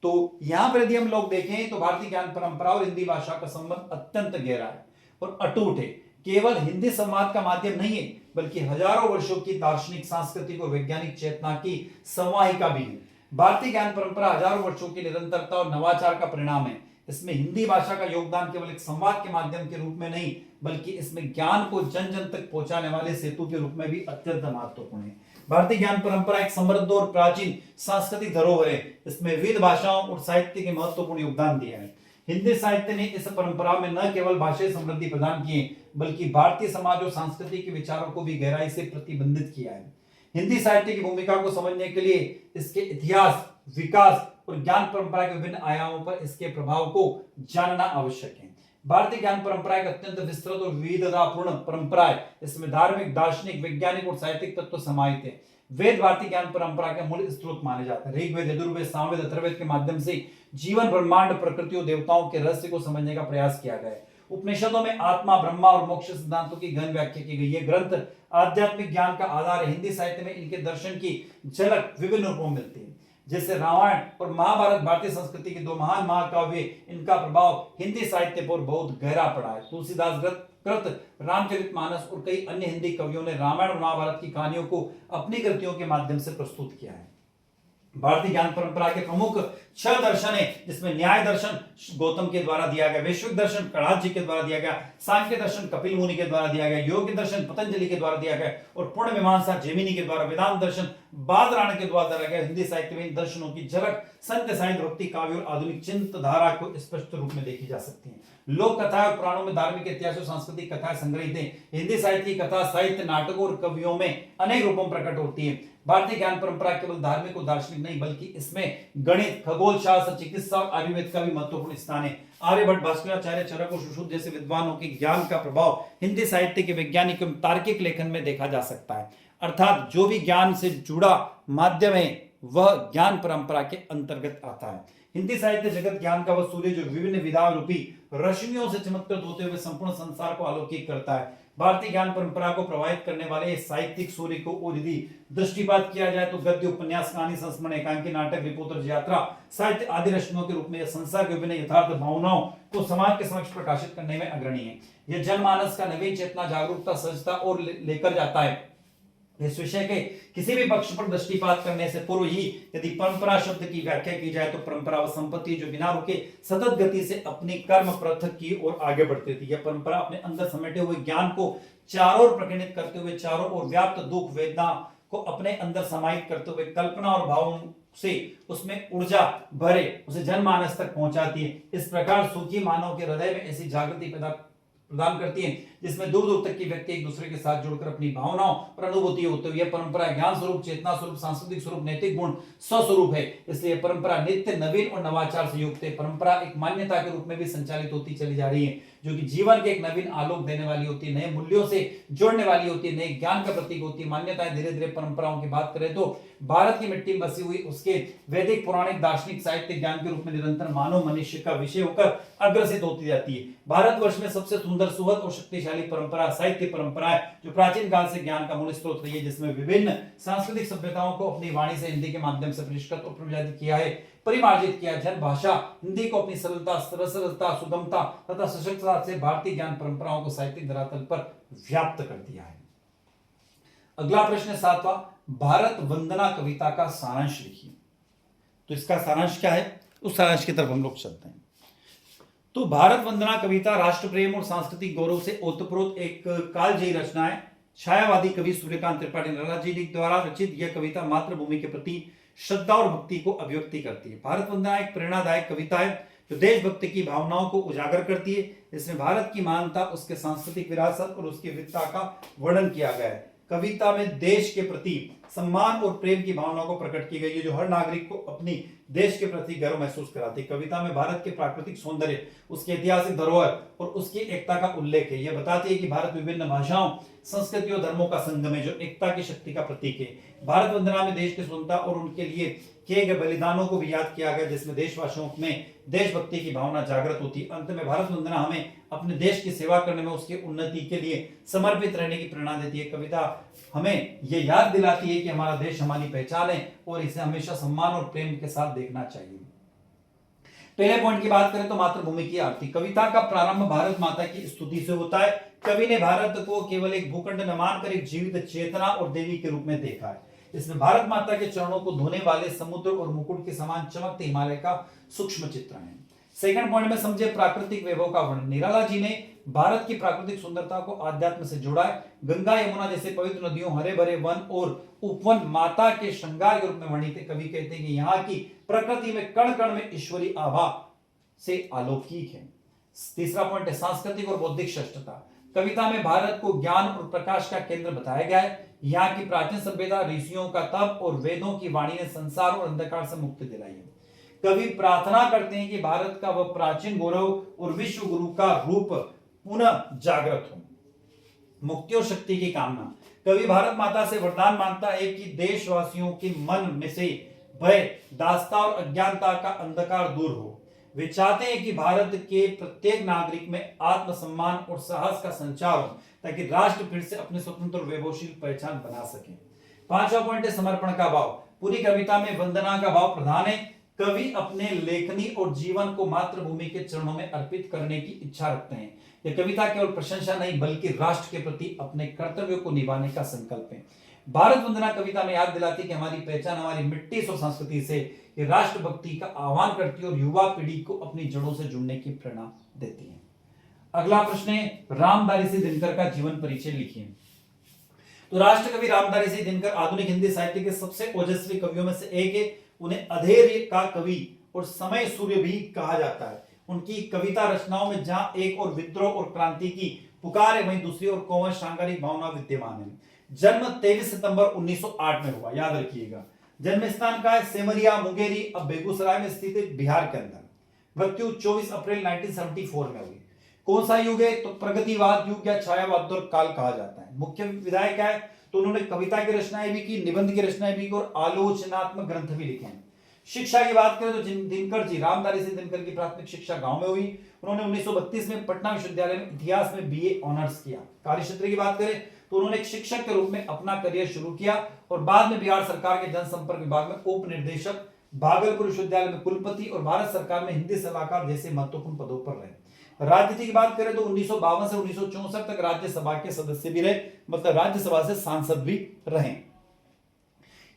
तो यहां पर यदि हम लोग देखें तो भारतीय ज्ञान परंपरा और हिंदी भाषा का संबंध अत्यंत गहरा है और अटूट है। केवल हिंदी संवाद का माध्यम नहीं है, बल्कि हजारों वर्षों की दार्शनिक, सांस्कृतिक और वैज्ञानिक चेतना की समाहिका भी है। भारतीय ज्ञान परंपरा हजारों वर्षों की निरंतरता और नवाचार का परिणाम है। इसमें हिंदी भाषा का योगदान केवल एक संवाद के माध्यम के रूप में नहीं, बल्कि इसमें ज्ञान को जन जन तक पहुंचाने वाले सेतु के रूप में भी अत्यंत महत्वपूर्ण है। भारतीय ज्ञान परंपरा एक समृद्ध और प्राचीन सांस्कृतिक धरोहर है। इसमें विविध भाषाओं और साहित्य के महत्वपूर्ण योगदान दिया है। हिंदी साहित्य ने इस परंपरा में न केवल भाषाई समृद्धि प्रदान की है, बल्कि भारतीय समाज और संस्कृति के विचारों को भी गहराई से प्रतिबंधित किया है। हिंदी साहित्य की भूमिका को समझने के लिए इसके इतिहास, विकास और ज्ञान परंपरा के विभिन्न आयामों पर इसके प्रभाव को जानना आवश्यक है। भारतीय ज्ञान परंपरा एक अत्यंत विस्तृत और विविधतापूर्ण परंपरा है। इसमें धार्मिक, दार्शनिक, वैज्ञानिक और साहित्यिक तत्व समाहित है। वेद भारतीय ज्ञान परंपरा के मूल स्रोत माने जाते हैं। ऋग्वेद, यजुर्वेद, सामवेद, अथर्ववेद के माध्यम से जीवन, ब्रह्मांड, प्रकृति और देवताओं के रहस्य को समझने का प्रयास किया गया है। उपनिषदों में आत्मा, ब्रह्मा और मोक्ष सिद्धांतों की गहन व्याख्या की गई। ये ग्रंथ आध्यात्मिक ज्ञान का आधार है। हिंदी साहित्य में इनके दर्शन की झलक विभिन्न रूपों में मिलती है, जैसे रामायण और महाभारत भारतीय संस्कृति के 2 महान महाकाव्य। इनका प्रभाव हिंदी साहित्य पर बहुत गहरा पड़ा है। तुलसीदास कृत, रामचरितमानस और कई अन्य हिंदी कवियों ने रामायण और महाभारत की कहानियों को अपनी कृतियों के माध्यम से प्रस्तुत किया है। भारतीय ज्ञान परंपरा के प्रमुख 6 दर्शन है, जिसमें न्याय दर्शन गौतम के द्वारा दिया गया, वैश्विक दर्शन कणाद जी के द्वारा दिया गया, सांख्य दर्शन कपिल मुनि के द्वारा दिया गया, योग दर्शन पतंजलि के द्वारा दिया गया और पूर्ण मीमांसा जैमिनी के द्वारा, वेदांत दर्शन बादरायण के द्वारा दिया गया। हिंदी साहित्य में इन दर्शनों की झलक संत साहित्य, भक्ति काव्य और आधुनिक चिंतनधारा को स्पष्ट रूप में देखी जा सकती है। लोक कथा और पुराणों में धार्मिक, इतिहास और सांस्कृतिक कथाएं संग्रहित हैं। हिंदी साहित्य की कथा, साहित्य, नाटकों और कवियों में अनेक रूपों में प्रकट होती है। भारतीय ज्ञान परंपरा केवल धार्मिक और दार्शनिक नहीं, बल्कि इसमें गणित, खगोल शास्त्र, चिकित्सा और आयुर्वेद का भी महत्वपूर्ण स्थान है। आर्यभट्ट, भास्कराचार्य, चरक और सुश्रुत जैसे विद्वानों के ज्ञान का प्रभाव हिंदी साहित्य के वैज्ञानिक एवं तार्किक लेखन में देखा जा सकता है। अर्थात जो भी ज्ञान से जुड़ा माध्यम है वह ज्ञान परंपरा के अंतर्गत आता है। हिंदी साहित्य जगत ज्ञान का वह सूर्य जो विभिन्न विधा रूपी रश्मियों से चमत्कृत होते हुए संपूर्ण संसार को आलोकित करता है। भारतीय ज्ञान परंपरा को प्रभावित करने वाले साहित्यिक सूर्य को और यदि दृष्टिपात किया जाए तो गद्य, उपन्यास, कहानी, संस्मरण, एकांकी, नाटक, रिपोर्टर, यात्रा, साहित्य आदि रश्मियों के रूप में संसार के विभिन्न यथार्थ भावनाओं को समाज के समक्ष प्रकाशित करने में अग्रणी है। यह जनमानस का नवीन चेतना, जागरूकता, सहजता और लेकर जाता है इस विषय के किसी भी पक्ष पर दृष्टिपात करने से पूर्व ही यदि परंपरा शब्द की व्याख्या की जाए तो परंपरा वह संपत्ति जो बिना रुके सतत गति से अपनी कर्म प्रथ की ओर आगे बढ़ती थी। यह परंपरा अपने अंदर समेटे हुए ज्ञान को चारों ओर प्रकटित करते हुए चारों ओर व्याप्त दुख वेदना को अपने अंदर समाहित करते हुए कल्पना और भावों से उसमें ऊर्जा भरे उसे जनमानस तक पहुंचाती है। इस प्रकार सूखी मानव के हृदय में ऐसी जागृति प्रदान करती है जिसमें दूर दूर तक के व्यक्ति एक दूसरे के साथ जुड़कर अपनी भावनाओं और अनुभूति होते हुए यह परंपरा ज्ञान स्वरूप, चेतना स्वरूप, सांस्कृतिक स्वरूप, नैतिक गुण स्वस्वरूप है। इसलिए परंपरा नित्य नवीन और नवाचार से युक्त है। परंपरा एक मान्यता के रूप में भी संचालित होती चली जा रही है जो कि जीवन के एक नवीन आलोक देने वाली होती है, नए मूल्यों से जोड़ने वाली होती है, नए ज्ञान का प्रतीक होती है। मान्यताएं धीरे धीरे परंपराओं की बात करें तो भारत की मिट्टी में बसी हुई उसके वैदिक पौराणिक दार्शनिक साहित्य ज्ञान के रूप में निरंतर मानव मनुष्य का विषय होकर अग्रसित होती जाती है। भारतवर्ष में सबसे सुंदर, सुहद और शक्तिशाली परंपरा साहित्य परंपरा है जो प्राचीन काल से ज्ञान का मूल स्रोत रही है, जिसमें विभिन्न सांस्कृतिक सभ्यताओं को अपनी वाणी से हिंदी के माध्यम से परिष्कृत और प्रचारित किया है, परिमार्जित किया। जन भाषा हिंदी को अपनी सरलता, सरलता, सुगमता तथा सशक्तता से भारतीय ज्ञान परंपराओं को साहित्यिक धरातल पर व्याप्त कर दिया है। अगला प्रश्न 7वां, भारत वंदना कविता का सारांश लिखिए। तो इसका सारांश क्या है, उस सारांश की तरफ हम लोग चलते हैं। तो भारत वंदना कविता राष्ट्र प्रेम और सांस्कृतिक गौरव से ओतप्रोत एक कालजयी रचना है। छायावादी कवि सूर्यकांत त्रिपाठी निराला जी द्वारा रचित यह कविता मातृभूमि के प्रति श्रद्धा और भक्ति को अभिव्यक्ति करती है। भारत वंदना एक प्रेरणादायक कविता है जो देशभक्ति की भावनाओं को उजागर करती है। इसमें भारत की महानता, उसके सांस्कृतिक विरासत और उसकी विविधता का वर्णन किया गया है। कविता में देश के प्रति सम्मान और प्रेम की भावनाओं को प्रकट की गई है जो हर नागरिक को अपनी देश के प्रति गर्व महसूस कराती है। कविता में भारत के प्राकृतिक सौंदर्य, उसके ऐतिहासिक धरोहर और उसकी एकता का उल्लेख है। यह बताती है कि भारत विभिन्न भाषाओं, संस्कृतियों, धर्मों का संगम है जो एकता की शक्ति का प्रतीक है। भारत वंदना में देश की स्वतंत्रता और उनके लिए किए गए बलिदानों को भी याद किया गया, जिसमें देशवासियों में देशभक्ति की भावना जागृत होती है। अंत में भारत वंदना हमें अपने देश की सेवा करने में, उसकी उन्नति के लिए समर्पित रहने की प्रेरणा देती है। कविता हमें यह याद दिलाती है कि हमारा देश हमारी पहचान है और इसे हमेशा सम्मान और प्रेम के साथ देखना चाहिए। पहले पॉइंट की बात करें तो मातृभूमि की आरती। कविता का प्रारंभ भारत माता की स्तुति से होता है। कवि ने भारत को केवल एक भूखंड न मानकर एक जीवित चेतना और देवी के रूप में देखा है। इसमें भारत माता के चरणों को धोने वाले समुद्र और मुकुट के समान चमकते हिमालय का सूक्ष्म चित्र है। सेकंड पॉइंट में समझे प्राकृतिक वैभव का वर्णन। निराला जी ने भारत की प्राकृतिक सुंदरता को आध्यात्म से जोड़ा है। गंगा, यमुना जैसे पवित्र नदियों, हरे भरे वन और उपवन माता के श्रृंगार के रूप में वर्णित है। कवि कहते हैं कि यहाँ की प्रकृति में कण कण में ईश्वरी आभा से अलौकिक है। तीसरा पॉइंट है सांस्कृतिक और बौद्धिक श्रेष्ठता। कविता में भारत को ज्ञान और प्रकाश का केंद्र बताया गया है। यहाँ की प्राचीन सभ्यता, ऋषियों का तप और वेदों की वाणी ने संसार और अंधकार से मुक्ति दिलाई है। कवि प्रार्थना करते हैं कि भारत का वह प्राचीन गौरव और विश्व गुरु का रूप पुनः जागृत हो। मुक्ति और शक्ति की कामना। कवि भारत माता से वरदान मांगता है कि देशवासियों के मन में से भय, दास्ता और अज्ञानता का अंधकार दूर हो। वे चाहते हैं कि भारत के प्रत्येक नागरिक में आत्मसम्मान और साहस का संचार हो ताकि राष्ट्र फिर से अपनी स्वतंत्र और वैभवशील पहचान बना सके। पांचवा पॉइंट है समर्पण का भाव। पूरी कविता में वंदना का भाव प्रधान है। कवि अपने लेखनी और जीवन को मातृभूमि के चरणों में अर्पित करने की इच्छा रखते हैं। यह कविता केवल प्रशंसा नहीं बल्कि राष्ट्र के प्रति अपने कर्तव्यों को निभाने का संकल्प है। भारत वंदना कविता में याद दिलाती है कि हमारी पहचान हमारी मिट्टी और संस्कृति से, ये राष्ट्रभक्ति का आह्वान करती है और युवा पीढ़ी को अपनी जड़ों से जुड़ने की प्रेरणा देती है। अगला प्रश्न है रामधारी सिंह दिनकर का जीवन परिचय लिखिए। तो राष्ट्रकवि रामधारी सिंह दिनकर आधुनिक हिंदी साहित्य के सबसे ओजस्वी कवियों में से एक है। उन्हें अधेर्य का कवि और समय सूर्य भी कहा जाता है। उनकी कविता रचनाओं में जहां एक और विद्रोह और क्रांति की पुकार है, वहीं दूसरी ओर कोमल सांगरिक भावना विद्यमान है। जन्म 23 सितंबर 1908 में हुआ, याद रखिएगा। जन्म स्थान का है सेमरिया मुंगेरी, अब बेगूसराय में स्थित है, बिहार के अंदर। मृत्यु 24 अप्रैल 1974 में हुई। कौन सा युग है? तो प्रगतिवाद युग या छायावाद काल कहा जाता है। मुख्य विधायक क्या है? तो उन्होंने कविता की रचनाएं भी की, निबंध की रचनाएं भी की और आलोचनात्मक ग्रंथ भी लिखे हैं। शिक्षा की बात करें तो दिनकर जी, रामधारी सिंह दिनकर की प्राथमिक शिक्षा गांव में हुई। उन्होंने 1932 में पटना विश्वविद्यालय में इतिहास में बीए ऑनर्स किया। कार्यक्षेत्र की बात करें तो उन्होंने एक शिक्षक के रूप में अपना करियर शुरू किया और बाद में बिहार सरकार के जनसंपर्क विभाग में उप निर्देशक, भागलपुर विश्वविद्यालय में कुलपति और भारत सरकार में हिंदी सलाहकार जैसे महत्वपूर्ण पदों पर रहे। राजनीति की बात करें तो 1952 से 1964 तक राज्यसभा के सदस्य भी रहे, मतलब राज्यसभा से सांसद भी रहे।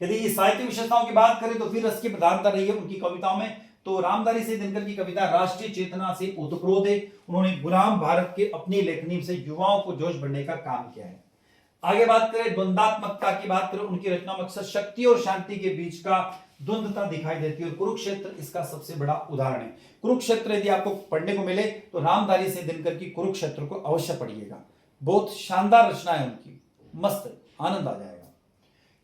यदि साहित्य विशेषताओं की बात करें तो फिर रस की प्रधानता रही है उनकी कविताओं में। तो रामधारी सिंह दिनकर की कविता राष्ट्रीय चेतना से ओतप्रोत है। उन्होंने गुलाम भारत के अपनी लेखनी से युवाओं को जोश बढ़ने का काम किया है। आगे बात करें द्वंदात्मकता की बात करें, उनकी रचना में अक्सर शक्ति और शांति के बीच का द्वंद्वता दिखाई देती है और कुरुक्षेत्र इसका सबसे बड़ा उदाहरण है। कुरुक्षेत्र यदि आपको पढ़ने को मिले तो रामधारी सिंह दिनकर की कुरुक्षेत्र को अवश्य पढ़िएगा, बहुत शानदार रचना है उनकी, मस्त, आनंद आ जाएगा।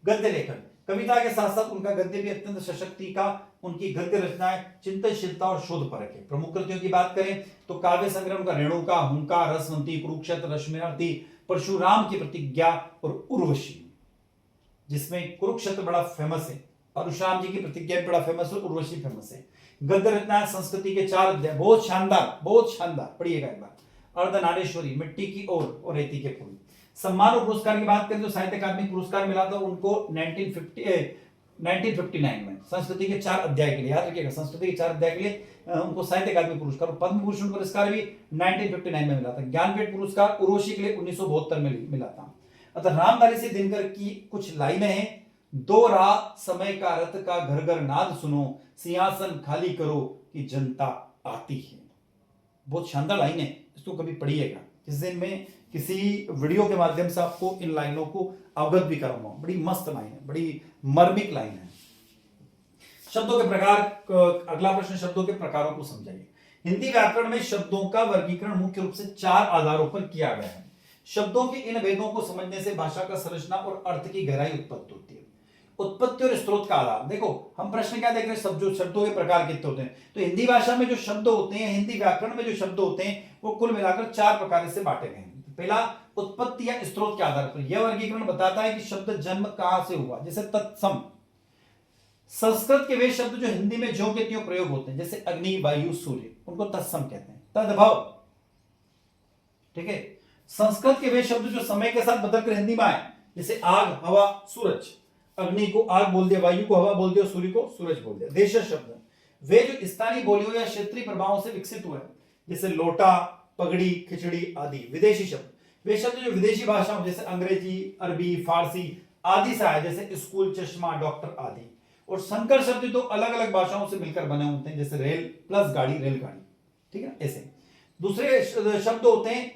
गद्य लेखन, कविता के साथ साथ उनका गद्य भी अत्यंत सशक्ति का, उनकी गद्य रचनाएं चिंतनशीलता और शोध परक है। प्रमुख कृतियों की बात करें तो काव्य संग्रह का रेणुका, हुंकार, रसवंती, कुरुक्षेत्र, रश्मिनार्थी, परशुराम की प्रतिज्ञा और उर्वशी, जिसमें कुरुक्षेत्र बड़ा फेमस है, परशुराम जी की प्रतिज्ञा भी बड़ा फेमस है, उर्वशी फेमस है। गद्य रचना संस्कृति के 4 अध्याय, बहुत शानदार पढ़िएगा एक बार। अर्धनारेश्वरी, मिट्टी की ओर और रेती के फूल। सम्मान और पुरस्कार की बात करें तो साहित्य अकादमी पुरस्कार मिला था उनको 1959 में संस्कृति के 4 अध्याय के लिए, याद रखिएगा, संस्कृति के 4 अध्याय के लिए उनको साहित्य अकादमी पुरस्कार। पद्म भूषण पुरस्कार भी 1959 में मिला था। ज्ञानपीठ पुरस्कार उर्वशी के लिए 1972 में मिला था। अतः रामधारी सिंह दिनकर की कुछ लाइनें हैं। दो राह समय का रथ का घर घर नाद सुनो, सिंहासन खाली करो कि जनता आती है। बहुत शानदार लाइन है, इसको कभी पढ़िएगा। इस दिन में किसी वीडियो के माध्यम से आपको इन लाइनों को अवगत भी कराऊंगा। बड़ी मस्त लाइन है, बड़ी मर्मिक लाइन है। शब्दों के प्रकार, अगला प्रश्न, शब्दों के प्रकारों को समझाइए। हिंदी व्याकरण में शब्दों का वर्गीकरण मुख्य रूप से 4 आधारों पर किया गया है। शब्दों के इन भेदों को समझने से भाषा का संरचना और अर्थ की गहराई उत्पत्ति होती है। उत्पत्ति और स्रोत का आधार, देखो हम प्रश्न क्या देख रहे हैं, शब्दों के प्रकार कितने होते हैं। तो हिंदी भाषा में जो शब्द होते हैं, हिंदी व्याकरण में जो शब्द होते हैं, वो कुल मिलाकर 4 प्रकार से बांटे गए हैं। पहला, उत्पत्ति या स्रोत के आधार पर। यह वर्गीकरण बताता है कि शब्द जन्म कहां से हुआ, जैसे तत्सम। संस्कृत के वे शब्द जो हिंदी में ज्यों के त्यों प्रयोग होते हैं, जैसे अग्नि, वायु, सूर्य, उनको तत्सम कहते हैं। तद्भव, ठीक है। संस्कृत के वे शब्द जो समय के साथ बदलकर हिंदी में आए, जैसे आग, हवा, सूरज। अग्नि को आग बोल दिया, वायु को हवा बोल दिया, सूर्य को सूरज बोल दिया। देश शब्द वे जो स्थानीय बोलियों या क्षेत्रीय प्रभावों से विकसित हुए, जैसे लोटा, पगड़ी, खिचड़ी आदि। विदेशी शब्द वे शब्द जो विदेशी भाषाओं जैसे अंग्रेजी, अरबी, फारसी आदि से आए, जैसे स्कूल, चश्मा, डॉक्टर आदि। और संकर शब्द तो अलग अलग भाषाओं से मिलकर बने होते हैं, जैसे रेल प्लस गाड़ी, रेलगाड़ी, ठीक है। ऐसे दूसरे शब्द होते हैं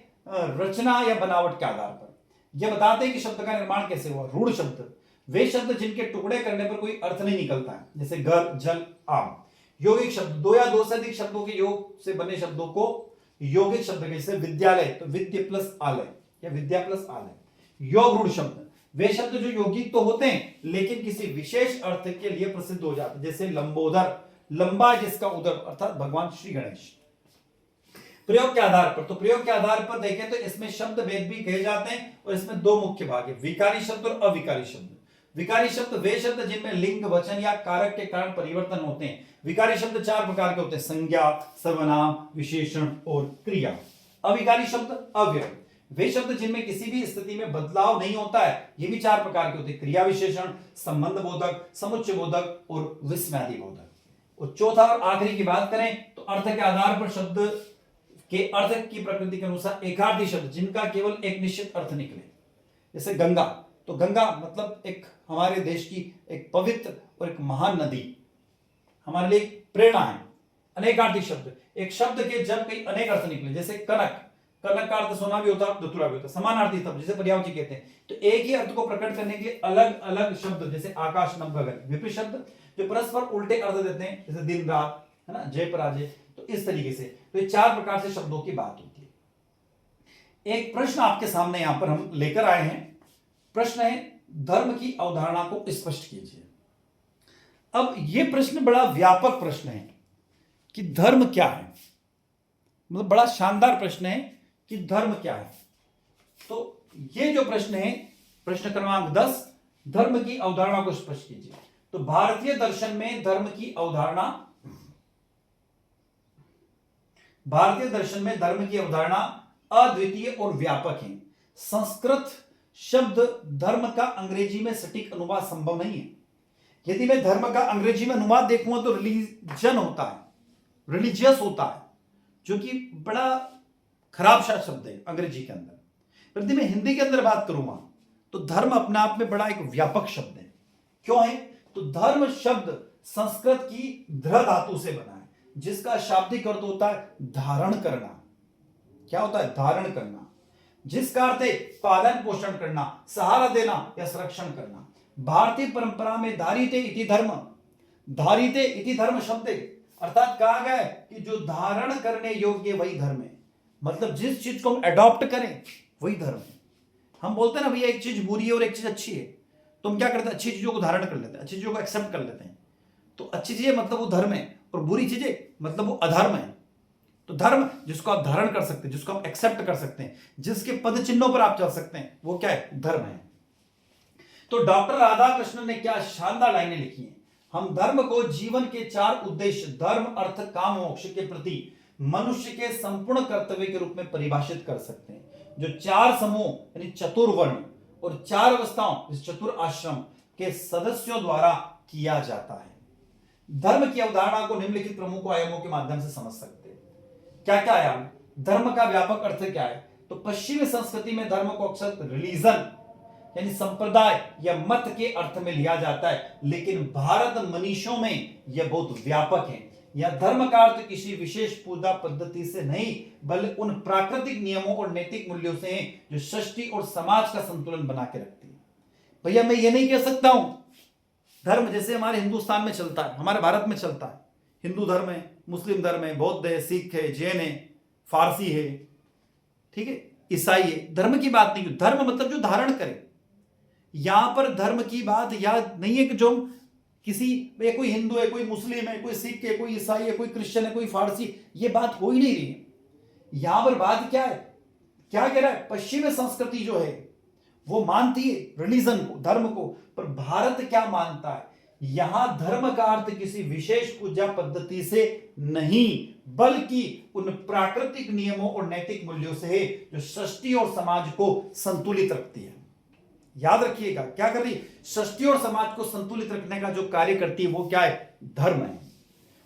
रचना या बनावट के आधार पर। यह बताते हैं कि शब्द का निर्माण कैसे हुआ। रूढ़ शब्द वे शब्द जिनके टुकड़े करने पर कोई अर्थ नहीं निकलता है, जैसे घर, जल, आम। यौगिक शब्द 2 या 2 से अधिक शब्दों के योग से बने शब्दों को यौगिक शब्द, जैसे विद्यालय तो विद्य प्लस आलय या विद्या प्लस आलय। योग रूढ़ शब्द वे शब्द जो यौगिक तो होते हैं लेकिन किसी विशेष अर्थ के लिए प्रसिद्ध हो जाते हैं, जैसे लंबोदर, लंबा जिसका उदर, अर्थात भगवान श्री गणेश। प्रयोग के आधार पर, तो प्रयोग के आधार पर देखें तो इसमें शब्द भेद भी कहे जाते हैं और इसमें 2 मुख्य भाग है, विकारी शब्द और अविकारी शब्द। विकारी शब्द वे शब्द जिनमें लिंग, वचन या कारक के कारण परिवर्तन होते हैं। विकारी शब्द 4 प्रकार के होते हैं, संज्ञा, सर्वनाम, विशेषण और क्रिया। अविकारी शब्द अव्यय वे शब्द जिनमें किसी भी स्थिति में बदलाव नहीं होता है, ये भी 4 प्रकार के होते हैं, क्रिया विशेषण, संबंध बोधक, समुच्चय बोधक और विस्मयादि बोधक। और चौथा और आखिरी की बात करें तो अर्थ के आधार पर शब्द के अर्थ की प्रकृति के अनुसार एकार्थी शब्द जिनका केवल एक निश्चित अर्थ निकले, जैसे गंगा, तो गंगा मतलब एक हमारे देश की एक पवित्र और एक महान नदी, हमारे लिए प्रेरणा है। अनेकार्थी शब्द एक शब्द के जब कई अनेक अर्थ निकले, जैसे कनक, कनक का अर्थ सोना भी होता है, धतूरा भी होता है। समानार्थी शब्द जैसे पर्यायवाची कहते हैं, तो एक ही अर्थ को प्रकट करने के लिए अलग अलग शब्द, जैसे आकाश, नभ, गगन। विपरीत शब्द जो परस्पर उल्टे अर्थ देते हैं, जैसे दिन रात, है ना, जय पराजय। तो इस तरीके से तो ये 4 प्रकार से शब्दों की बात होती है। एक प्रश्न आपके सामने यहां पर हम लेकर आए हैं। प्रश्न है, धर्म की अवधारणा को स्पष्ट कीजिए। अब यह प्रश्न बड़ा व्यापक प्रश्न है कि धर्म क्या है, मतलब बड़ा शानदार प्रश्न है कि धर्म क्या है। तो यह जो प्रश्न है, प्रश्न क्रमांक 10, धर्म की अवधारणा को स्पष्ट कीजिए। तो भारतीय दर्शन में धर्म की अवधारणा, भारतीय दर्शन में धर्म की अवधारणा अद्वितीय और व्यापक है। संस्कृत शब्द धर्म का अंग्रेजी में सटीक अनुवाद संभव नहीं है। यदि मैं धर्म का अंग्रेजी में अनुवाद देखूंगा तो रिलीजन होता है, रिलीजियस होता है, जो कि बड़ा खराब सा शब्द है अंग्रेजी के अंदर। पर यदि मैं हिंदी के अंदर बात करूंगा तो धर्म अपने आप में बड़ा एक व्यापक शब्द है। क्यों है? तो धर्म शब्द संस्कृत की ध्र धातु से बना है, जिसका शाब्दिक अर्थ होता है धारण करना। क्या होता है? धारण करना, जिसका अर्थ है पालन पोषण करना, सहारा देना या संरक्षण करना। भारतीय परंपरा में धारिते इति धर्म, धारिते इति धर्म शब्द है, अर्थात कहा गया है कि जो धारण करने योग्य वही धर्म है। मतलब जिस चीज को हम अडॉप्ट करें वही धर्म है। हम बोलते हैं ना भैया एक चीज बुरी है और एक चीज अच्छी है, तो हम क्या करते हैं? अच्छी चीजों को धारण कर लेते हैं, अच्छी चीजों को एक्सेप्ट कर लेते हैं। तो अच्छी चीजें मतलब वो धर्म है, और बुरी चीजें मतलब वो अधर्म है। तो धर्म जिसको आप धारण कर सकते हैं, जिसको आप एक्सेप्ट कर सकते हैं, जिसके पद चिन्हों पर आप चल सकते हैं, वो क्या है? धर्म है। तो डॉक्टर राधाकृष्णन ने क्या शानदार लाइनें लिखी हैं। हम धर्म को जीवन के 4 उद्देश्य धर्म अर्थ काम मोक्ष के प्रति मनुष्य के संपूर्ण कर्तव्य के रूप में परिभाषित कर सकते हैं, जो 4 समूह यानी चतुर्वर्ण और 4 अवस्थाओं चतुर आश्रम के सदस्यों द्वारा किया जाता है। धर्म की अवधारणा को निम्नलिखित प्रमुख आयामों के माध्यम से समझ सकते हैं। क्या क्या आयाम? धर्म का व्यापक अर्थ क्या है? तो पश्चिमी संस्कृति में धर्म को अक्सर रिलीजन यानी संप्रदाय या मत के अर्थ में लिया जाता है, लेकिन भारत मनीषों में यह बहुत व्यापक है। यह धर्म का अर्थ किसी विशेष पूजा पद्धति से नहीं, बल्कि उन प्राकृतिक नियमों और नैतिक मूल्यों से है जो सृष्टि और समाज का संतुलन बना के रखती है। भैया मैं ये नहीं कह सकता हूं धर्म जैसे हमारे हिंदुस्तान में चलता है, हमारे भारत में चलता है, हिंदू धर्म है, मुस्लिम धर्म है, बौद्ध है, सिख है, जैन है, फारसी है, ठीक है, ईसाई है। धर्म की बात नहीं, धर्म मतलब जो धारण करे। यहां पर धर्म की बात याद नहीं है कि जो किसी कोई हिंदू है, कोई मुस्लिम है, कोई सिख है, कोई ईसाई है, कोई क्रिश्चियन है, कोई फारसी, ये बात हो ही नहीं रही है। यहां पर बात क्या है? क्या कह रहा है? पश्चिमी संस्कृति जो है वो मानती है रिलीजन को, धर्म को, पर भारत क्या मानता है? यहां धर्म का अर्थ किसी विशेष पूजा पद्धति से नहीं, बल्कि उन प्राकृतिक नियमों और नैतिक मूल्यों से है जो सृष्टि और समाज को संतुलित रखती है। याद रखिएगा, क्या कर रही है? सृष्टि और समाज को संतुलित रखने का जो कार्य करती है वो क्या है? धर्म है।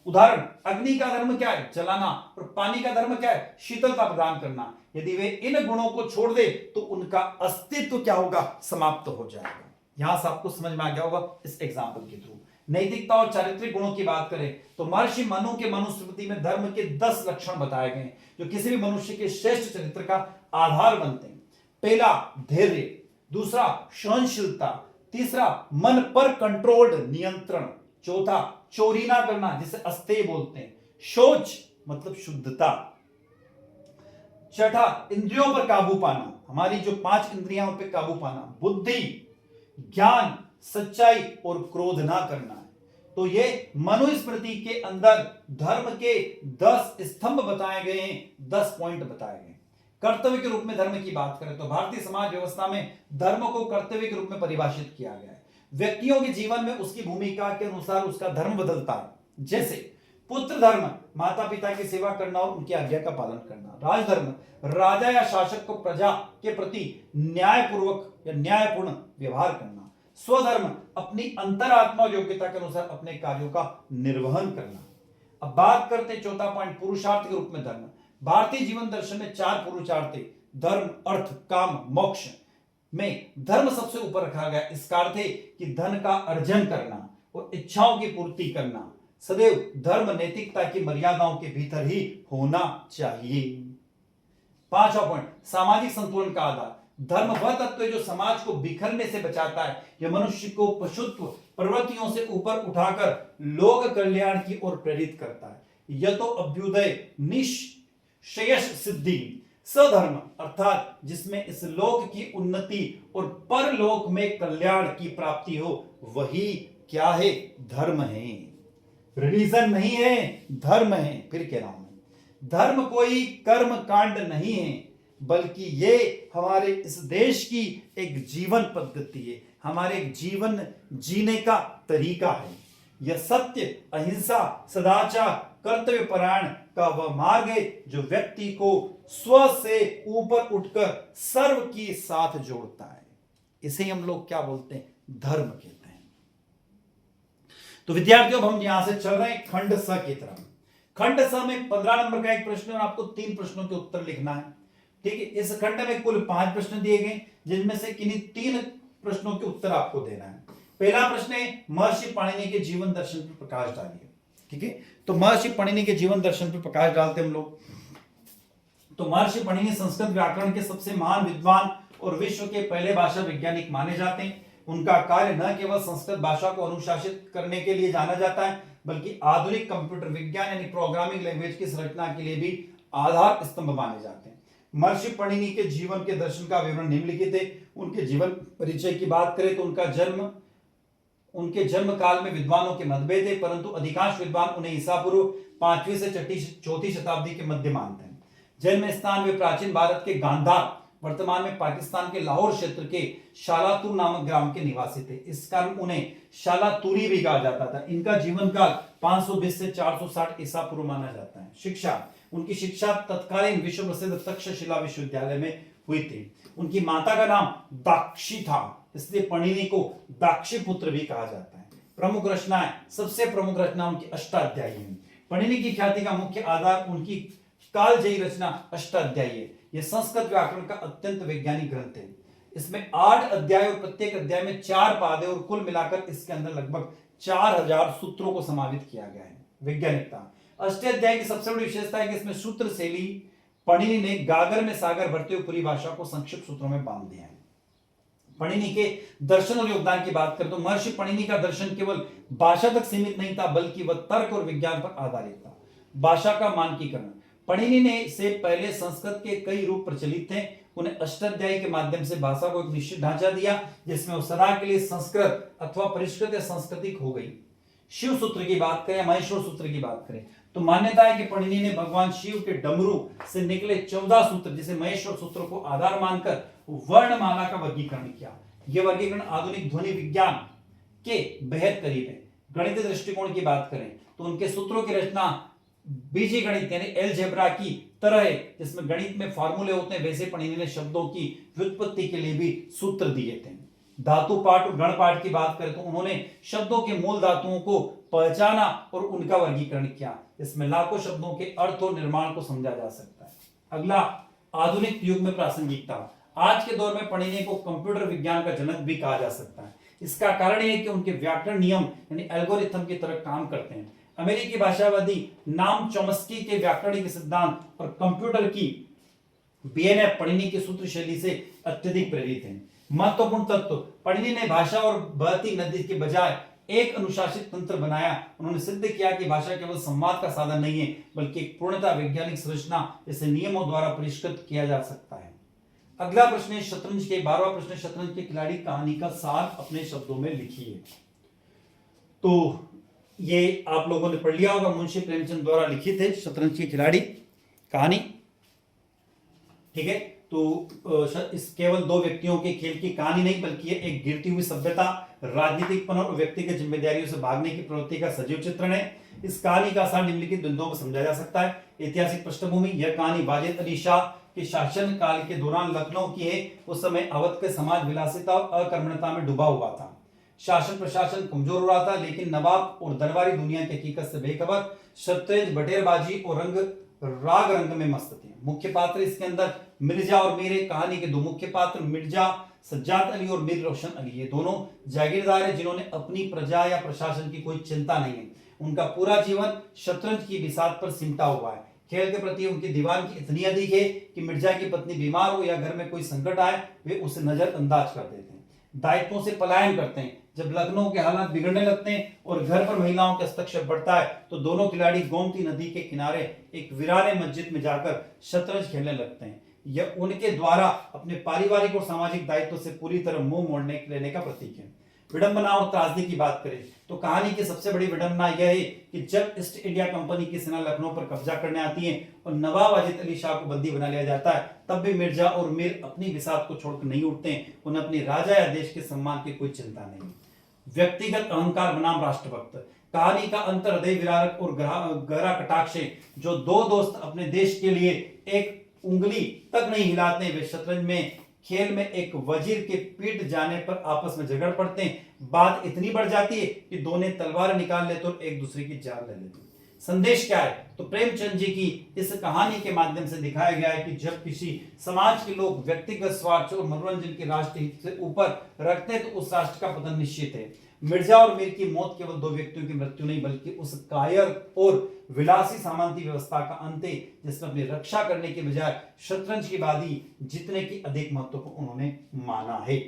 उदाहरण, अग्नि का धर्म क्या है? जलाना। और पानी का धर्म क्या है? शीतलता प्रदान करना। यदि वे इन गुणों को छोड़ दे तो उनका अस्तित्व क्या होगा? समाप्त हो जाएगा। यहां से आपको समझ में आ गया होगा इस एग्जाम्पल के थ्रू। नैतिकता और चारित्रिक गुणों की बात करें तो महर्षि मनु के मनुस्मृति में धर्म के 10 लक्षण बताए गए जो किसी भी मनुष्य के श्रेष्ठ चरित्र का आधार बनते हैं। पहला, धैर्य। दूसरा, सहनशीलता। तीसरा, मन पर कंट्रोल्ड नियंत्रण। चौथा, चोरी ना करना जिसे अस्तेय बोलते हैं। शौच मतलब शुद्धता। छठा, इंद्रियों पर काबू पाना, हमारी जो 5 इंद्रियां उन पर काबू पाना। बुद्धि, ज्ञान, सच्चाई और क्रोध ना करना है। तो ये मनुस्मृति के अंदर धर्म के 10 स्तंभ बताए गए हैं, 10 पॉइंट बताए गए। कर्तव्य के रूप में धर्म की बात करें तो भारतीय समाज व्यवस्था में धर्म को कर्तव्य के रूप में परिभाषित किया गया है। व्यक्तियों के जीवन में उसकी भूमिका के अनुसार उसका धर्म बदलता है। जैसे पुत्र धर्म, माता पिता की सेवा करना और उनकी आज्ञा का पालन करना। राजधर्म, राजा या शासक को प्रजा के प्रति न्यायपूर्वक या न्यायपूर्ण व्यवहार करना। स्वधर्म, अपनी अंतरात्मा और योग्यता के अनुसार अपने कार्यों का निर्वहन करना। अब बात करते हैं चौथा पॉइंट, पुरुषार्थ के रूप में धर्म। भारतीय जीवन दर्शन में 4 पुरुषार्थ, धर्म, अर्थ, काम, मोक्ष में धर्म सबसे ऊपर रखा गया। इसका अर्थ है कि धन का अर्जन करना और इच्छाओं की पूर्ति करना। सदैव धर्म नैतिकता की मर्यादाओं के भीतर ही होना चाहिए। 5वां पॉइंट, सामाजिक संतुलन का आधार। धर्म वह तत्व है जो समाज को बिखरने से बचाता है। यह मनुष्य को पशुत्व प्रवृत्तियों से ऊपर उठाकर लोक कल्याण की ओर प्रेरित करता है। यह तो अभ्युदय निश्रेयस सिद्धि। सधर्म अर्थात जिसमें इस लोक की उन्नति और परलोक में कल्याण की प्राप्ति हो, वही क्या है? धर्म है। रिलीजन नहीं है, धर्म है। फिर कह रहा हूं, धर्म कोई कर्म कांड नहीं है, बल्कि ये हमारे इस देश की एक जीवन पद्धति है, हमारे जीवन जीने का तरीका है। यह सत्य, अहिंसा, सदाचार, कर्तव्य परायण का वह मार्ग है जो व्यक्ति को स्व से ऊपर उठकर सर्व की साथ जोड़ता है। इसे हम लोग क्या बोलते हैं? धर्म कहते हैं। तो विद्यार्थियों, हम यहां से चल रहे हैं खंड स की तरफ। खंड स में 15 नंबर का एक प्रश्न और आपको 3 प्रश्नों के उत्तर लिखना है। ठीक है, इस खंड में कुल 5 प्रश्न दिए गए, जिनमें से किन्हीं 3 प्रश्नों के उत्तर आपको देना है। पहला प्रश्न है महर्षि पाणिनि के जीवन दर्शन पर प्रकाश डालिए। ठीक है, तो महर्षि पाणिनि के जीवन दर्शन पर प्रकाश डालते हम लोग। तो महर्षि पाणिनि संस्कृत व्याकरण के सबसे महान विद्वान और विश्व के पहले भाषा वैज्ञानिक माने जाते हैं। उनका कार्य न केवल संस्कृत भाषा को अनुशासित करने के लिए जाना जाता है, बल्कि आधुनिक कंप्यूटर विज्ञान यानी प्रोग्रामिंग लैंग्वेज की संरचना के लिए भी आधार स्तंभ माने जाते हैं। महर्षि पाणिनि के जीवन के दर्शन का विवरण निम्नलिखित है। उनके जीवन परिचय की बात करें तो उनके जन्म काल में विद्वानों के मतभेद है, परंतु अधिकांश विद्वान उन्हें ईसा पूर्व 5वीं से 4वीं शताब्दी के मध्य मानते हैं। जन्म स्थान वे प्राचीन भारत के गांधार, वर्तमान में पाकिस्तान के लाहौर क्षेत्र के शालातूर नामक ग्राम के निवासी थे। इस कारण उन्हें शालातूरी भी कहा जाता था। इनका जीवन काल 520 से 460 ईसा पूर्व माना जाता है। शिक्षा, उनकी शिक्षा तत्कालीन विश्व प्रसिद्ध तक्षशिला विश्वविद्यालय में हुई थी। उनकी माता का नाम दाक्षी था, इसलिए पाणिनि को दाक्षी पुत्र भी कहा जाता है। प्रमुख रचनाएं, सबसे प्रमुख रचना उनकी अष्टाध्यायी है। पाणिनि की ख्याति का मुख्य आधार उनकी कालजयी रचना अष्टाध्यायी है। यह संस्कृत व्याकरण का अत्यंत वैज्ञानिक ग्रंथ है। इसमें 8 अध्याय और प्रत्येक अध्याय में 4 पाद है और कुल मिलाकर इसके अंदर लगभग 4000 सूत्रों को समावित किया गया है। वैज्ञानिकता, अष्टाध्यायी की सबसे बड़ी विशेषता है कि इसमें सूत्र शैली पाणिनि ने गागर में सागर भरते हुए पूरी भाषा को संक्षिप्त सूत्रों में बांध दिया है। पाणिनि के दर्शन और योगदान की बात करें तो महर्षि पाणिनि का दर्शन केवल भाषा तक सीमित नहीं था, बल्कि वह तर्क और विज्ञान पर आधारित था। भाषा का मानकीकरण, पाणिनि ने से पहले संस्कृत के कई रूप प्रचलित थे। उन्हें अष्टाध्यायी के माध्यम से भाषा को एक निश्चित ढांचा दिया, जिसमें वो सदा के लिए संस्कृत अथवा परिष्कृत या सांस्कृतिक हो गई। शिव सूत्र की बात करें, महेश्वर सूत्र की बात करें तो मान्यता है कि पाणिनि ने भगवान शिव के डमरू से निकले 14 सूत्र, जिसे महेश्वर सूत्र को आधार मानकर वर्णमाला का वर्गीकरण किया। यह वर्गीकरण आधुनिक ध्वनि विज्ञान के बेहद करीब है। गणितीय दृष्टिकोण की बात करें तो उनके सूत्रों की रचना बीजी गणित यानी एलजेब्रा की तरह है, जिसमें गणित में फार्मूले होते हैं, वैसे पाणिनि ने शब्दों की व्युत्पत्ति के लिए भी सूत्र दिए थे। धातु पाठ और गण पाठ की बात करें तो उन्होंने शब्दों के मूल धातुओं को पहचाना और उनका वर्गीकरण किया। इसमें लाखों शब्दों के अर्थ और निर्माण को समझा जा सकता है। अगला, आधुनिक युग में प्रासंगिकता। आज के दौर में पाणिनि को कंप्यूटर विज्ञान का जनक भी कहा जा सकता है। इसका कारण यह है कि उनके व्याकरण नियम यानी एल्गोरिथम की तरह काम करते हैं। अमेरिकी भाषावादी नाम चॉम्स्की के व्याकरणिक सिद्धांत और कंप्यूटर की बीएनएफ पाणिनि की सूत्र शैली से अत्यधिक प्रेरित हैं। महत्वपूर्ण तत्व, पाणिनि ने भाषा और बहती नदी के बजाय एक अनुशासित तंत्र बनाया। उन्होंने सिद्ध किया कि भाषा केवल संवाद का साधन नहीं है, बल्कि एक पूर्णतः वैज्ञानिक संरचना जिसे नियमों द्वारा परिष्कृत किया जा सकता है। अगला प्रश्न है शतरंज के 12वां प्रश्न, शतरंज के खिलाड़ी कहानी का सार अपने शब्दों में लिखिए। तो ये आप लोगों ने पढ़ लिया होगा, मुंशी प्रेमचंद द्वारा लिखित है शतरंज के खिलाड़ी कहानी। ठीक है, तो इस केवल 2 व्यक्तियों के खेल की कहानी नहीं, बल्कि ये एक गिरती हुई सभ्यता, राजनीतिक पन और व्यक्तिगत जिम्मेदारियों से भागने की प्रवृत्ति का सजीव चित्रण है। इस कहानी का सार निम्नलिखित बिंदुओं को समझा जा सकता है। ऐतिहासिक पृष्ठभूमि, यह कहानी वाजिद अली शाह के शासन काल के दौरान लखनऊ की है। उस समय अवध के समाज विलासिता और अकर्मण्यता में डूबा हुआ था। शासन प्रशासन कमजोर हो रहा था, लेकिन नवाब और दरबारी दुनिया की हकीकत से बेखबर, शतरंज, बटेरबाजी और राग रंग में मस्त थे। मुख्य पात्र इसके अंदर मिर्जा और मीर, कहानी के 2 मुख्य पात्र मिर्जा सज्जाद अली और मीर रोशन अली, ये दोनों जागीरदार हैं जिन्होंने अपनी प्रजा या प्रशासन की कोई चिंता नहीं है। उनका पूरा जीवन शतरंज की बिसात पर सिमटा हुआ है। खेल के प्रति उनकी दीवानगी इतनी अधिक है कि मिर्जा की पत्नी बीमार हो या घर में कोई संकट आए, वे उसे नजरअंदाज कर देते हैं, दायित्वों से पलायन करते हैं। जब लखनऊ के हालात बिगड़ने लगते हैं और घर पर महिलाओं का हस्तक्षेप बढ़ता है, तो दोनों खिलाड़ी गोमती नदी के किनारे एक वीराने मस्जिद में जाकर शतरंज खेलने लगते हैं। यह उनके द्वारा अपने पारिवारिक और सामाजिक दायित्व से पूरी तरह मुंह मोड़ने लेने का प्रतीक है। विडंबना और त्रासदी की बात करें तो कहानी की सबसे बड़ी विडंबना यह है कि जब ईस्ट इंडिया कंपनी की सेना लखनऊ पर कब्जा करने आती है और नवाब वाजिद अली शाह को बंदी बना लिया जाता है, तब भी मिर्जा और मीर अपनी बिसात को छोड़कर नहीं उठते। उन्हें अपनी राजा या देश के सम्मान की कोई चिंता नहीं। व्यक्तिगत अहंकार बनाम राष्ट्रभक्त, कहानी का अंतर हृदय विदारक और गहरा कटाक्ष है। जो 2 दोस्त अपने देश के लिए एक उंगली तक नहीं हिलाते, वे शतरंज में खेल में एक वजीर के पीट जाने पर आपस में झगड़ पड़ते हैं। बात इतनी बढ़ जाती है कि दोनों तलवार निकाल लेते और एक दूसरे की जान ले लेते। संदेश क्या है? तो प्रेमचंद जी की इस कहानी के माध्यम से दिखाया गया है कि जब किसी समाज के लोग व्यक्तिगत स्वार्थ और मनोरंजन की राष्ट्र हित से ऊपर रखते हैं तो उस राष्ट्र का पतन निश्चित है। मिर्जा और मीर की मौत केवल दो व्यक्तियों की मृत्यु नहीं बल्कि उस कायर और विलासी सामंती व्यवस्था का अंत है जिसने अपनी रक्षा करने के बजाय शतरंज की बाजी जीतने की अधिक महत्व को उन्होंने माना है।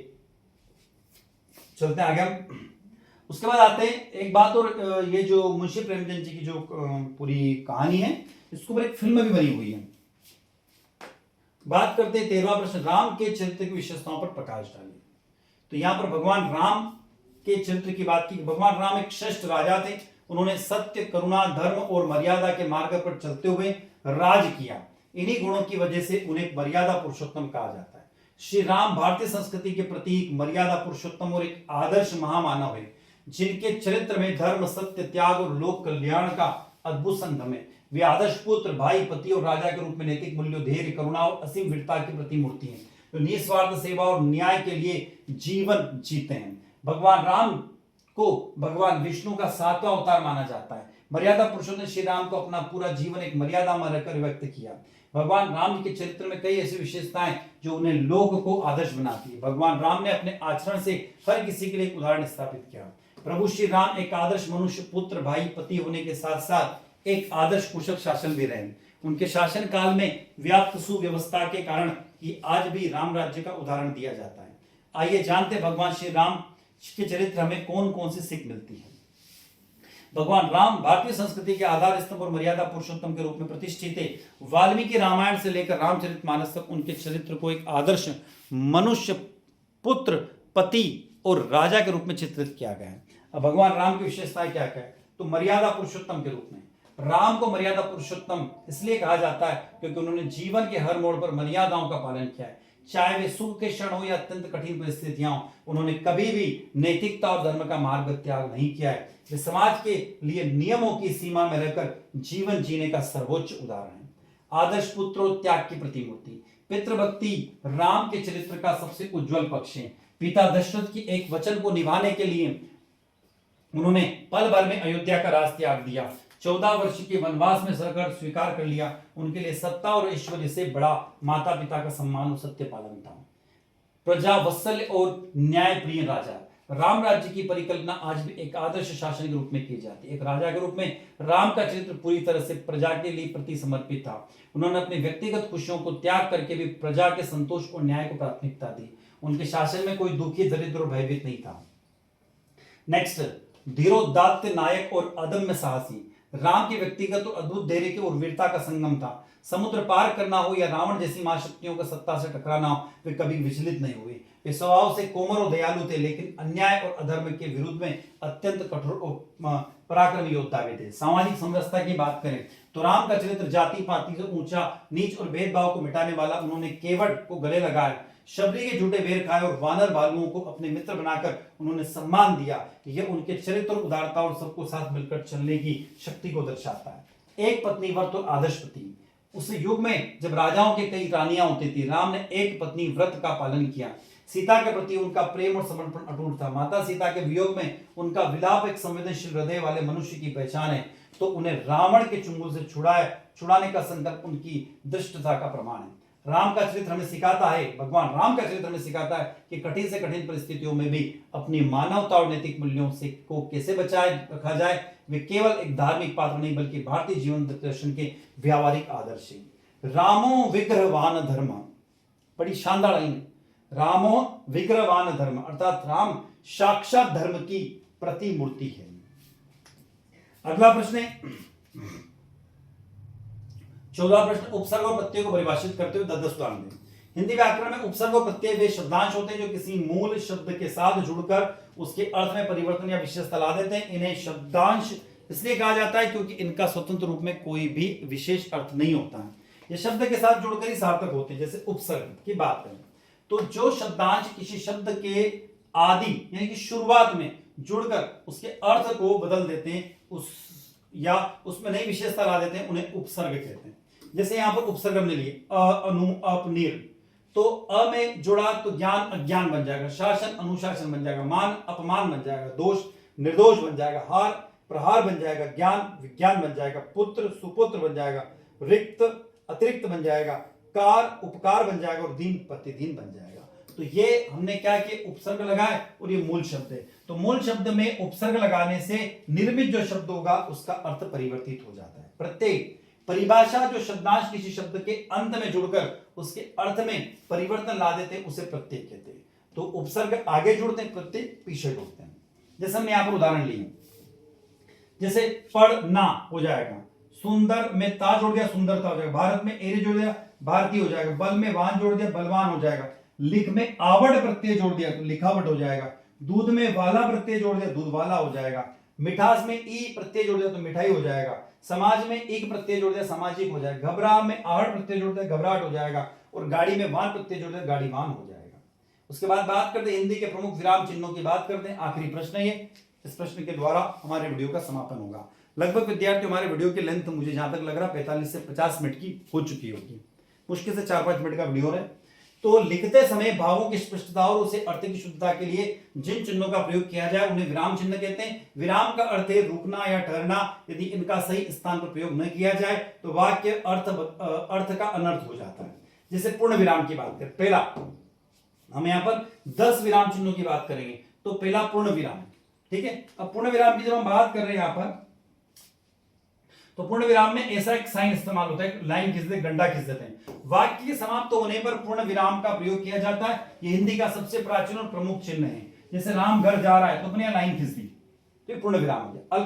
चलते हैं आगे हम। उसके बाद आते हैं एक बात और, ये जो मुंशी प्रेमचंद जी की जो पूरी कहानी है इसके ऊपर एक फिल्म भी बनी हुई है। बात करते हैं 13वां प्रश्न, राम के चरित्र की विशेषताओं पर प्रकाश डालिए। तो यहां पर भगवान राम के चरित्र की बात की। भगवान राम एक श्रेष्ठ राजा थे। उन्होंने सत्य, करुणा, धर्म और मर्यादा के मार्ग पर चलते हुए राज किया। इन्हीं गुणों की वजह से उन्हें मर्यादा पुरुषोत्तम कहा जाता है। श्री राम भारतीय संस्कृति के प्रतीक, मर्यादा पुरुषोत्तम और एक आदर्श महामानव है जिनके चरित्र में धर्म, सत्य, त्याग और लोक कल्याण का अद्भुत संगम है। वे आदर्श पुत्र, भाई, पति और राजा के रूप में नैतिक मूल्यों, धैर्य, करुणा और असीम वीरता की प्रतिमूर्ति हैं जो निस्वार्थ सेवा और न्याय के लिए जीवन जीते हैं। भगवान राम को भगवान विष्णु का 7वां अवतार माना जाता है। मर्यादा पुरुषों ने श्री राम को अपना पूरा जीवन एक मर्यादा में रहकर व्यक्त किया। भगवान राम के चरित्र में कई ऐसी विशेषताएं जो उन्हें लोक को आदर्श बनाती है। भगवान राम ने अपने आचरण से हर किसी के लिए एक उदाहरण स्थापित किया। प्रभु श्री राम एक आदर्श मनुष्य, पुत्र, भाई, पति होने के साथ साथ एक आदर्श कुशल शासन भी रहे। उनके शासन काल में व्याप्त सुव्यवस्था के कारण ही आज भी राम राज्य का उदाहरण दिया जाता है। आइए जानते हैं भगवान श्री राम के चरित्र हमें कौन कौन सी सीख मिलती है। भगवान राम भारतीय संस्कृति के आधार स्तंभ और मर्यादा पुरुषोत्तम के रूप में प्रतिष्ठित है। वाल्मीकि रामायण से लेकर रामचरितमानस तक उनके चरित्र को एक आदर्श मनुष्य, पुत्र, पति और राजा के रूप में चित्रित किया गया है। अब भगवान राम की विशेषताएं क्या क्या है? तो मर्यादा पुरुषोत्तम के रूप में राम को मर्यादा पुरुषोत्तम इसलिए कहा जाता है क्योंकि उन्होंने जीवन के हर मोड़ पर मर्यादाओं का पालन किया है। चाहे वे सुख के क्षण हो या अत्यंत कठिन परिस्थितियां हो, उन्होंने कभी भी नैतिकता और धर्म का मार्ग त्याग नहीं किया है। वे समाज के लिए नियमों की सीमा में रहकर जीवन जीने का सर्वोच्च उदाहरण है। आदर्श पुत्र और त्याग की प्रतिमूर्ति, पितृभक्ति राम के चरित्र का सबसे उज्जवल पक्ष है। पिता दशरथ की एक वचन को निभाने के लिए उन्होंने पल भर में अयोध्या का राज त्याग दिया। 14 वर्ष के वनवास में सरकार स्वीकार कर लिया। उनके लिए सत्ता और ऐश्वर्य से बड़ा माता पिता का सम्मान और सत्य पालन था। प्रजा वत्सल और न्याय प्रिय राजा, राम राज्य की परिकल्पना आज भी एक आदर्श शासन के रूप में की जाती है। एक राजा के रूप में राम का चरित्र पूरी तरह से प्रजा के लिए प्रति समर्पित था। उन्होंने अपनी व्यक्तिगत खुशियों को त्याग करके भी प्रजा के संतोष और न्याय को प्राथमिकता दी। उनके शासन में कोई दुखी, दरिद्र और भयभीत नहीं था। नेक्स्ट, धीरोदात्त नायक और अदम्य साहसी, राम के व्यक्तिगत और अद्भुत धैर्य के और वीरता का संगम था। समुद्र पार करना हो या रावण जैसी महाशक्तियों का सत्ता से टकराना हो, वे कभी विचलित नहीं हुए। वे स्वभाव से कोमल और दयालु थे, लेकिन अन्याय और अधर्म के विरुद्ध में अत्यंत कठोर और पराक्रमी योद्धा भी थे। सामाजिक समरसता की बात करें तो राम का चरित्र जाति पाति से ऊंचा नीच और भेदभाव को मिटाने वाला। उन्होंने केवट को गले लगाया, शबरी के झूठे बेर खाए और वानर भालुओं को अपने मित्र बनाकर उन्होंने सम्मान दिया। यह उनके चरित्र, उदारता और सबको साथ मिलकर चलने की शक्ति को दर्शाता है। एक पत्नी व्रत और आदर्श पति, उस युग में जब राजाओं के कई रानियां होती थी, राम ने एक पत्नी व्रत का पालन किया। सीता के प्रति उनका प्रेम और समर्पण अटूट था। माता सीता के वियोग में उनका विलाप एक संवेदनशील हृदय वाले मनुष्य की पहचान है। तो उन्हें रावण के चुंगल से छुड़ाने का संकल्प उनकी दृष्टता का प्रमाण है। राम का चरित्र हमें सिखाता है, भगवान राम का चरित्र हमें सिखाता है कि कठिन से कठिन परिस्थितियों में भी अपनी मानवता और नैतिक मूल्यों से को कैसे बचाए रखा जाए। वे केवल एक धार्मिक पात्र नहीं बल्कि भारतीय जीवन दर्शन के व्यावहारिक आदर्श हैं। रामो विग्रहवान धर्म, बड़ी शानदार लाइन। रामो विग्रहवान धर्म अर्थात राम साक्षात धर्म की प्रतिमूर्ति है। अगला प्रश्न है 14वां प्रश्न, उपसर्ग और प्रत्यय को परिभाषित करते हुए 10 उदाहरण दें। हिंदी व्याकरण में उपसर्ग और प्रत्यय वे शब्दांश होते हैं जो किसी मूल शब्द के साथ जुड़कर उसके अर्थ में परिवर्तन या विशेषता ला देते हैं। इन्हें शब्दांश इसलिए कहा जाता है क्योंकि इनका स्वतंत्र रूप में कोई भी विशेष अर्थ नहीं होता है। ये शब्द के साथ जुड़कर ही सार्थक होते हैं। जैसे उपसर्ग की बात करें तो जो शब्दांश किसी शब्द के आदि यानी कि शुरुआत में जुड़कर उसके अर्थ को बदल देते हैं, उस या उसमें नई विशेषता ला देते हैं, उन्हें उपसर्ग कहते हैं। जैसे यहां पर उपसर्ग हमने लिए अ, अनु, अप, नीर, तो अ में जुड़ा तो ज्ञान अज्ञान बन जाएगा, शासन अनुशासन बन जाएगा, मान अपमान बन जाएगा, दोष निर्दोष बन जाएगा, हार प्रहार बन जाएगा, ज्ञान विज्ञान बन जाएगा, पुत्र सुपुत्र बन जाएगा, रिक्त अतिरिक्त बन जाएगा, कार उपकार बन जाएगा और दीन प्रतिदीन बन जाएगा। तो ये हमने क्या किया, उपसर्ग लगाए और ये मूल शब्द है। तो मूल शब्द में उपसर्ग लगाने से निर्मित जो शब्द होगा उसका अर्थ परिवर्तित हो जाता है। प्रत्येक परिभाषा जो शब्दांश किसी शब्द के अंत में जुड़कर उसके अर्थ में परिवर्तन ला देते हैं उसे प्रत्यय कहते हैं। तो उपसर्ग आगे जुड़ते हैं, प्रत्यय पीछे जुड़ते हैं। जैसे हमने यहां पर उदाहरण लिए, जैसे पढ़ना हो जाएगा, सुंदर में ता जोड़ दिया सुंदरता हो जाएगा, भारत में एरे जोड़ दिया भारतीय हो जाएगा, बल में वान जोड़ दिया बलवान हो जाएगा, लिख में आवड़ प्रत्यय जोड़ दिया तो लिखावट हो जाएगा, दूध में वाला प्रत्यय जोड़ दिया दूध वाला हो जाएगा, मिठास में ई प्रत्यय जोड़ दिया तो मिठाई हो जाएगा, समाज में एक प्रत्यय जोड़ दिया सामाजिक हो जाएगा, घबरा में आहट प्रत्यय जोड़ दिया घबराहट हो जाएगा, और गाड़ी में वान प्रत्यय जोड़ दिया गाड़ीवान हो जाएगा। उसके बाद बात करते हैं हिंदी के प्रमुख विराम चिन्हों की बात करते हैं। आखिरी प्रश्न ये, इस प्रश्न के द्वारा हमारे वीडियो का समापन होगा। लगभग विद्यार्थी हमारे वीडियो की लेंथ मुझे जहां तक लग रहा 45 से 50 मिनट की हो चुकी होगी, मुश्किल से 4-5 मिनट का वीडियो है। तो लिखते समय भावों की स्पष्टता और उसे अर्थ की शुद्धता के लिए जिन चिन्हों का प्रयोग किया जाए उन्हें विराम चिन्ह कहते हैं। विराम का अर्थ है रुकना या ठहरना। यदि इनका सही स्थान पर प्रयोग न किया जाए तो वाक्य अर्थ का अनर्थ हो जाता है। जैसे पूर्ण विराम की बात करें, पहला हम यहां पर 10 विराम चिन्हों की बात करेंगे। तो पहला पूर्ण विराम, ठीक है। अब पूर्ण विराम की जब हम बात कर रहे हैं यहां पर, तो पूर्ण विराम में ऐसा एक साइन इस्तेमाल होता है, लाइन खींच देते, डंडा खींच देते हैं। वाक्य के समाप्त होने पर पूर्ण विराम का प्रयोग किया जाता है। ये हिंदी का सबसे प्राचीन और प्रमुख चिन्ह है। जैसे राम घर जा रहा है तो अपने लाइन खींच दी, तो पूर्ण विराम हो गया।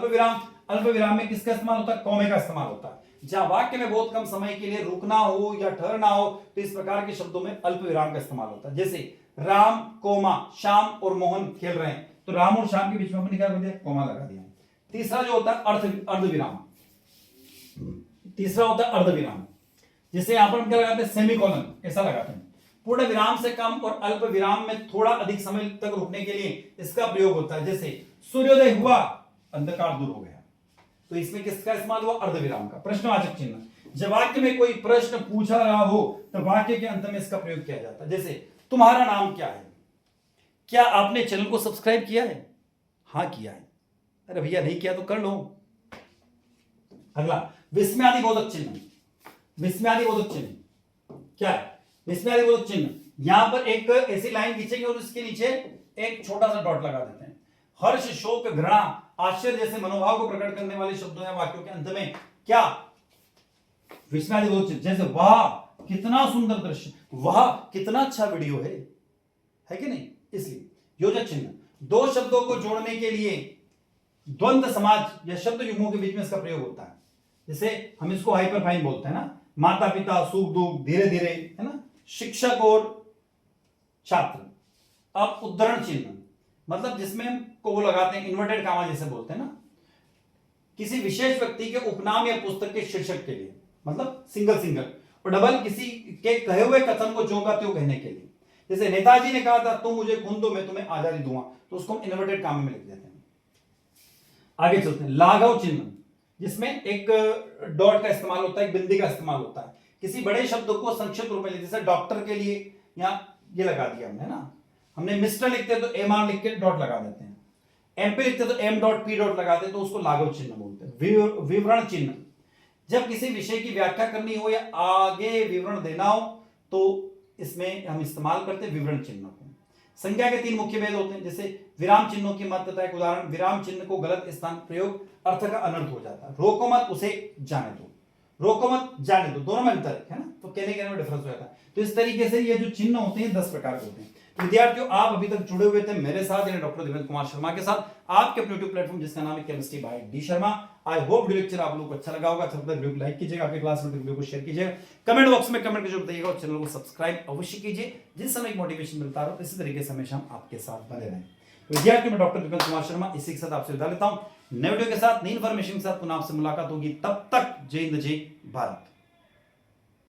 अल्प विराम में किसका इस्तेमाल होता है, कौमे का इस्तेमाल होता है। जहां वाक्य में बहुत कम समय के लिए रुकना हो या ठहरना हो तो इस प्रकार के शब्दों में अल्प विराम का इस्तेमाल होता है। जैसे राम कोमा श्याम और मोहन खेल रहे हैं, तो राम और श्याम के बीच में अपने क्या कर दिया, कोमा लगा दिया। तीसरा जो होता है अर्धविराम, तीसरा होता है अर्धविराम, जिसे यहां पर हम क्या लगाते हैं, सेमीकोलन, ऐसा लगाते हैं। पूर्ण विराम से कम और अल्प विराम में थोड़ा अधिक समय तक रुकने के लिए इसका प्रयोग होता है। जैसे सूर्योदय हुआ अंधकार दूर हो गया, तो इसमें किसका इस्तेमाल हुआ, अर्धविराम का। प्रश्नवाचक चिन्ह, जब वाक्य में कोई प्रश्न पूछा रहा हो तो वाक्य के अंत में इसका प्रयोग किया जाता है। जैसे तुम्हारा नाम क्या है, क्या आपने चैनल को सब्सक्राइब किया है, हाँ किया है, अरे भैया नहीं किया तो कर लो। अगला विस्मयादिबोधक चिन्ह, विस्मयादिबोधक चिन्ह क्या है, विस्मयादिबोधक चिन्ह, यहां पर एक ऐसी लाइन खींचेंगे और इसके नीचे एक छोटा सा डॉट लगा देते हैं। हर्ष शोक घृणा आश्चर्य जैसे मनोभाव को प्रकट करने वाले शब्दों या वाक्यों के अंत में क्या, विस्मयादिबोधक चिन्ह। जैसे वाह कितना सुंदर दृश्य, वाह कितना अच्छा वीडियो है कि नहीं। इसलिए योजक चिन्ह, दो शब्दों को जोड़ने के लिए द्वंद्व समाज या शब्द युग्मों के बीच में इसका प्रयोग होता है। जैसे हम इसको हाइपरफाइन बोलते हैं ना, माता पिता सुख दुख धीरे धीरे, है ना, शिक्षक और छात्र। अब उद्धरण चिन्ह, मतलब जिसमें हम को वो लगाते हैं, इन्वर्टेड कामा जैसे बोलते हैं ना, किसी विशेष व्यक्ति के उपनाम या पुस्तक के शीर्षक के लिए, मतलब सिंगल, और डबल किसी के कहे हुए कथन को ज्यों का त्यों कहने के लिए। जैसे नेताजी ने कहा था तुम मुझे खून दो मैं तुम्हें आजादी दूंगा, तो उसको हम इन्वर्टेड कामा में लिख देते हैं। आगे चलते हैं, लाघव चिन्ह, जिसमें एक डॉट का इस्तेमाल होता है, एक बिंदी का इस्तेमाल होता है। किसी बड़े शब्द को संक्षिप्त रूप में, जैसे डॉक्टर के लिए यहाँ ये लगा दिया हमने ना, हमने मिस्टर लिखते हैं तो एम आर लिख के डॉट लगा देते हैं, एमपी लिखते तो एम डॉट पी डॉट लगाते हैं, तो उसको लाघव चिन्ह बोलते हैं। विवरण चिन्ह, जब किसी विषय की व्याख्या करनी हो या आगे विवरण देना हो तो इसमें हम इस्तेमाल करते हैं विवरण चिन्ह को। संज्ञा के 3 मुख्य भेद होते हैं, जैसे विराम चिन्हों की महत्वता। एक उदाहरण, विराम चिन्ह को गलत स्थान प्रयोग अर्थ का अनर्थ हो जाता है। रोको मत उसे जाने दो, रोको मत जाने दो, दोनों में अंतर है ना, तो कहने में डिफरेंस हो जाता है। तो इस तरीके से ये जो चिन्ह होते हैं 10 प्रकार के होते हैं। विद्यार्थियों, आप अभी तक जुड़े हुए थे मेरे साथ यानी डॉक्टर देवेंद्र कुमार शर्मा के साथ, आपके अपने यूट्यूब प्लेटफॉर्म जिसका नाम है chemistry bye D Sharma. I hope video lecture आप लोगों को अच्छा लगा होगा। अच्छा लगा वीडियो को लाइक कीजिएगा, आपके क्लास में वीडियो को शेयर कीजिएगा, कमेंट बॉक्स में कमेंट करके बताइएगा और चैनल को सब्सक्राइब अवश्य कीजिए, जिस समय एक मोटिवेशन मिलता रहो इसी तरीके से हमेशा हम आपके साथ बने रहें। विद्यार्थियों, मैं डॉक्टर देवेंद्र कुमार शर्मा इसी के साथ आपसे विदा लेता हूं। नए वीडियो के साथ, नई इन्फॉर्मेशन के साथ पुनः आपसे मुलाकात होगी। तब तक जय हिंद, जय भारत।